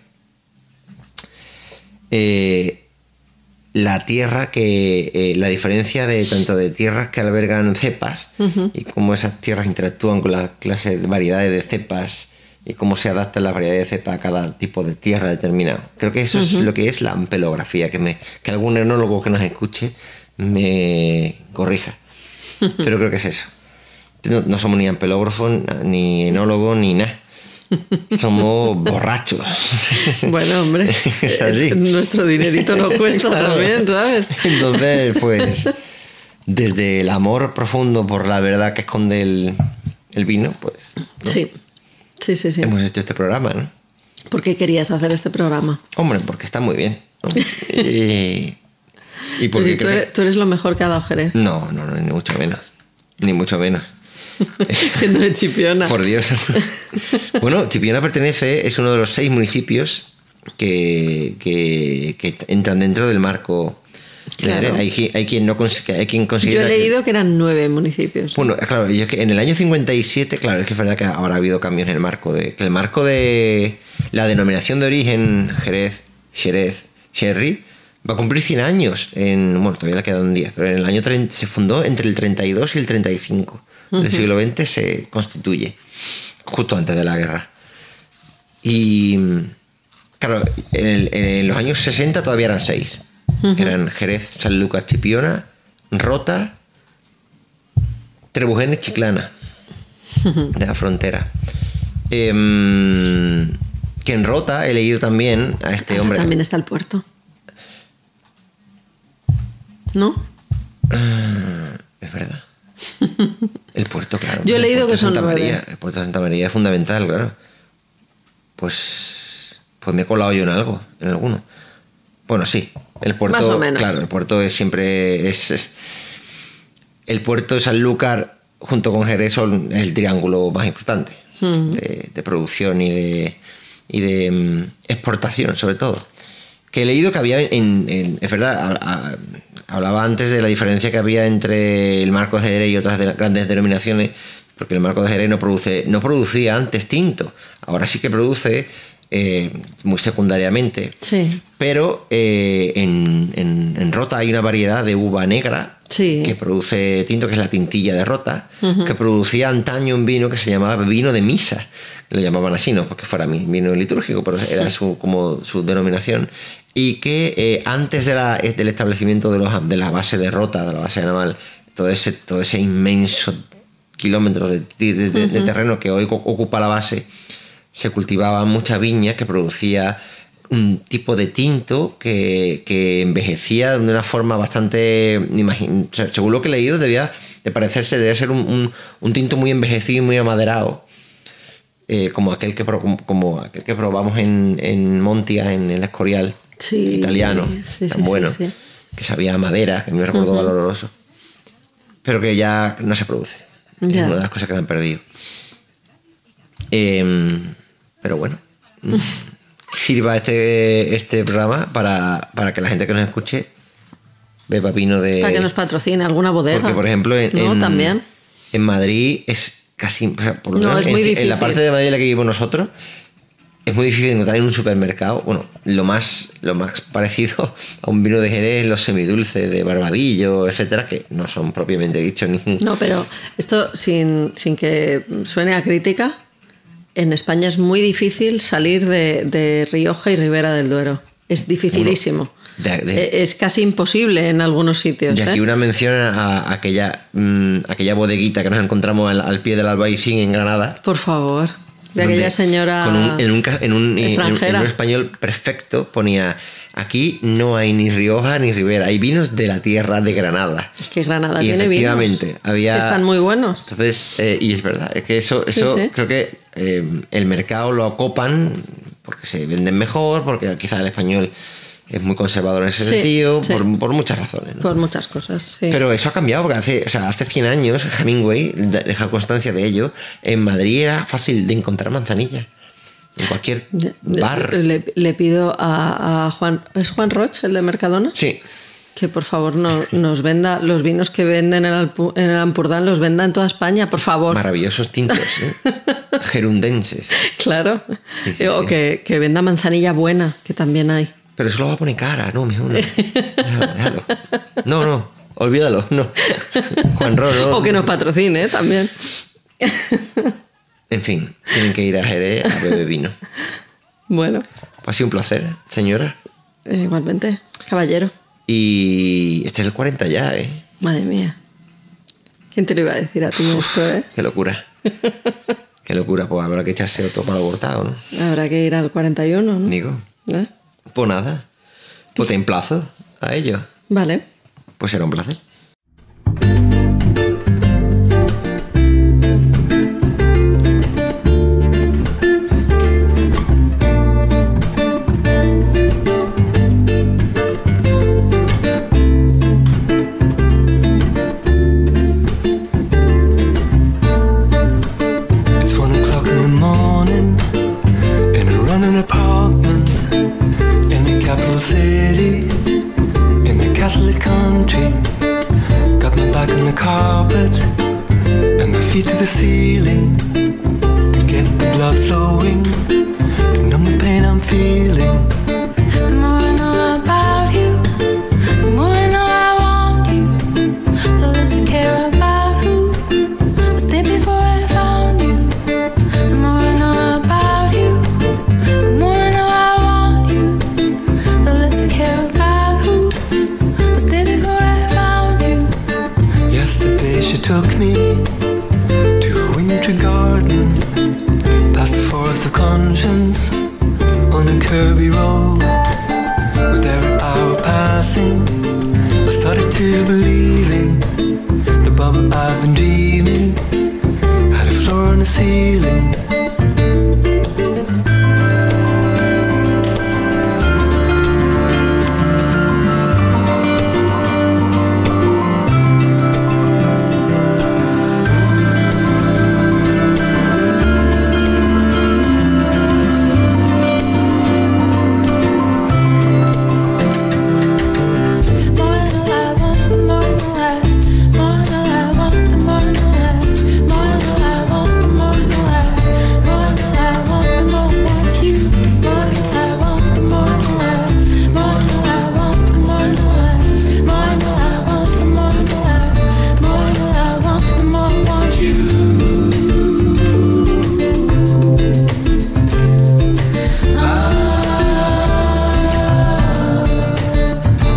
la tierra la diferencia de tanto de tierras que albergan cepas y cómo esas tierras interactúan con las clases de variedades de cepas y cómo se adaptan las variedades de cepa a cada tipo de tierra determinado. Creo que eso es lo que es la ampelografía, que algún enólogo que nos escuche me corrija. Pero creo que es eso. No somos ni ampelógrafos, ni enólogos, ni nada. Somos borrachos. Bueno, hombre, Es así. nuestro dinerito nos cuesta Claro. también, ¿sabes? Entonces, pues, desde el amor profundo por la verdad que esconde el vino, pues, ¿no? Sí. Sí. Hemos hecho este programa, ¿no? ¿Por qué querías hacer este programa? Hombre, porque está muy bien, ¿no? y Pues porque si creo que- tú eres lo mejor que ha dado Jerez, No, ni mucho menos. Ni mucho menos. siendo de Chipiona. Por Dios. Bueno, Chipiona es uno de los 6 municipios que entran dentro del marco. Claro. Hay quien Yo considera he leído que eran 9 municipios. Bueno, claro, yo es que en el año 57, claro, es que es verdad que ahora ha habido cambios en el marco que el marco de la denominación de origen Jerez, Sherry, va a cumplir 100 años. Bueno, todavía le quedan 10, pero en el año 30 se fundó entre el 32 y el 35 del siglo XX se constituye, justo antes de la guerra. Y claro, en los años 60 todavía eran 6. Eran Jerez, Sanlúcar, Chipiona, Rota, Trebujena y Chiclana, de la frontera. Que en Rota he leído también a este Ahora hombre. también está el puerto. ¿No? Es verdad. El puerto, claro. Yo he El leído puerto que de son Santa 9. María. El puerto de Santa María es fundamental, claro. Pues me he colado yo en alguno. Bueno, sí. El puerto, Más o menos. claro, el puerto es siempre el puerto de Sanlúcar junto con Jerez son el triángulo más importante de producción y de exportación, sobre todo. Que he leído que había es verdad, hablaba antes de la diferencia que había entre el marco de Jerez y otras grandes denominaciones, porque el marco de Jerez no producía antes tinto, ahora sí que produce muy secundariamente. Sí. Pero en Rota hay una variedad de uva negra que produce tinto, que es la tintilla de Rota, que producía antaño un vino que se llamaba vino de misa. Lo llamaban así, no porque fuera vino litúrgico, pero era como su denominación. Y que antes del establecimiento de la base de Rota, de la base naval, todo ese inmenso kilómetro de terreno que hoy ocupa la base, se cultivaba mucha viña que producía un tipo de tinto que envejecía de una forma bastante... según lo que he leído, debía ser un tinto muy envejecido y muy amaderado, como aquel que probamos en Montia, en el Escorial italiano, tan bueno, que sabía a madera, que me recordó al oloroso, pero que ya no se produce. Es una de las cosas que me han perdido. Pero bueno, sirva este programa para que la gente que nos escuche beba vino de... Para que nos patrocine alguna bodega. Porque, por ejemplo, también. En Madrid es casi... O sea, por lo No, menos es muy difícil. en la parte de Madrid en la que vivimos nosotros, es muy difícil encontrar en un supermercado, bueno, lo más parecido a un vino de Jerez, los semidulces de Barbadillo, etcétera, que no son propiamente dichos ni... No, pero esto, sin que suene a crítica, en España es muy difícil salir de Rioja y Ribera del Duero. Es dificilísimo. Es casi imposible en algunos sitios. Y aquí una mención a aquella bodeguita que nos encontramos al pie del Albaicín en Granada. Por favor. de aquella donde señora en un extranjera. español perfecto ponía: aquí no hay ni Rioja ni Ribera, hay vinos de la tierra de Granada. Es que Granada Y tiene vinos efectivamente, había... que están muy buenos. Entonces, y es verdad, es que eso Sí. creo que el mercado lo acopan porque se venden mejor, porque quizás el español es muy conservador en ese Sí, sentido, sí. por muchas razones, ¿no? Por muchas cosas, sí. Pero eso ha cambiado, porque hace 100 años Hemingway deja constancia de ello. En Madrid era fácil de encontrar manzanilla. En cualquier bar. Le pido a Juan... ¿Es Juan Roch, el de Mercadona? Sí. Que por favor nos venda los vinos que venden en el Ampurdán, los venda en toda España, por favor. Maravillosos tintos, gerundenses. Claro. Sí, O sí. Que venda manzanilla buena, que también hay. Pero eso lo va a poner cara, no, mejor no. Déjalo. No, olvídalo, no. Juan Ro, no. O que nos patrocine también. En fin, tienen que ir a Jerez a beber vino. Bueno, Ha sido un placer, señora. igualmente, caballero. Y este es el 40 ya, ¿eh? Madre mía. ¿Quién te lo iba a decir a ti esto, eh? Qué locura. Qué locura, pues habrá que echarse otro para abortado, ¿no? Habrá que ir al 41, ¿no? Digo, ¿Eh? pues nada. Pues te emplazo a ello. Vale. Pues será un placer. It's 1 o'clock in the morning in a running apartment in a capital city in a Catholic country. Got my back on the carpet and my feet to the ceiling to get the blood flowing, to numb the pain I'm feeling. The more I know about you, the more I know I want you. The less I care about who was there before I found you. The more I know about you, the more I know I want you. The less I care about who was there before I found you. Yesterday she took me to a wintry garden, past the forest of conscience, on a curvy road. With every hour passing, I started to believe in the bubble I've been dreaming. Had a floor and a ceiling.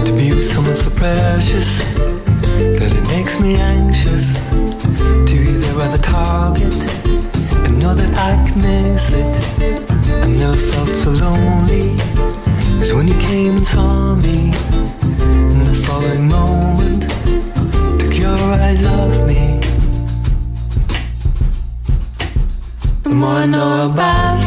To be with someone so precious that it makes me anxious. To be there at the target and know that I can miss it. I never felt so lonely as when you came and saw me. In the following moment, took your eyes off me. The more I know about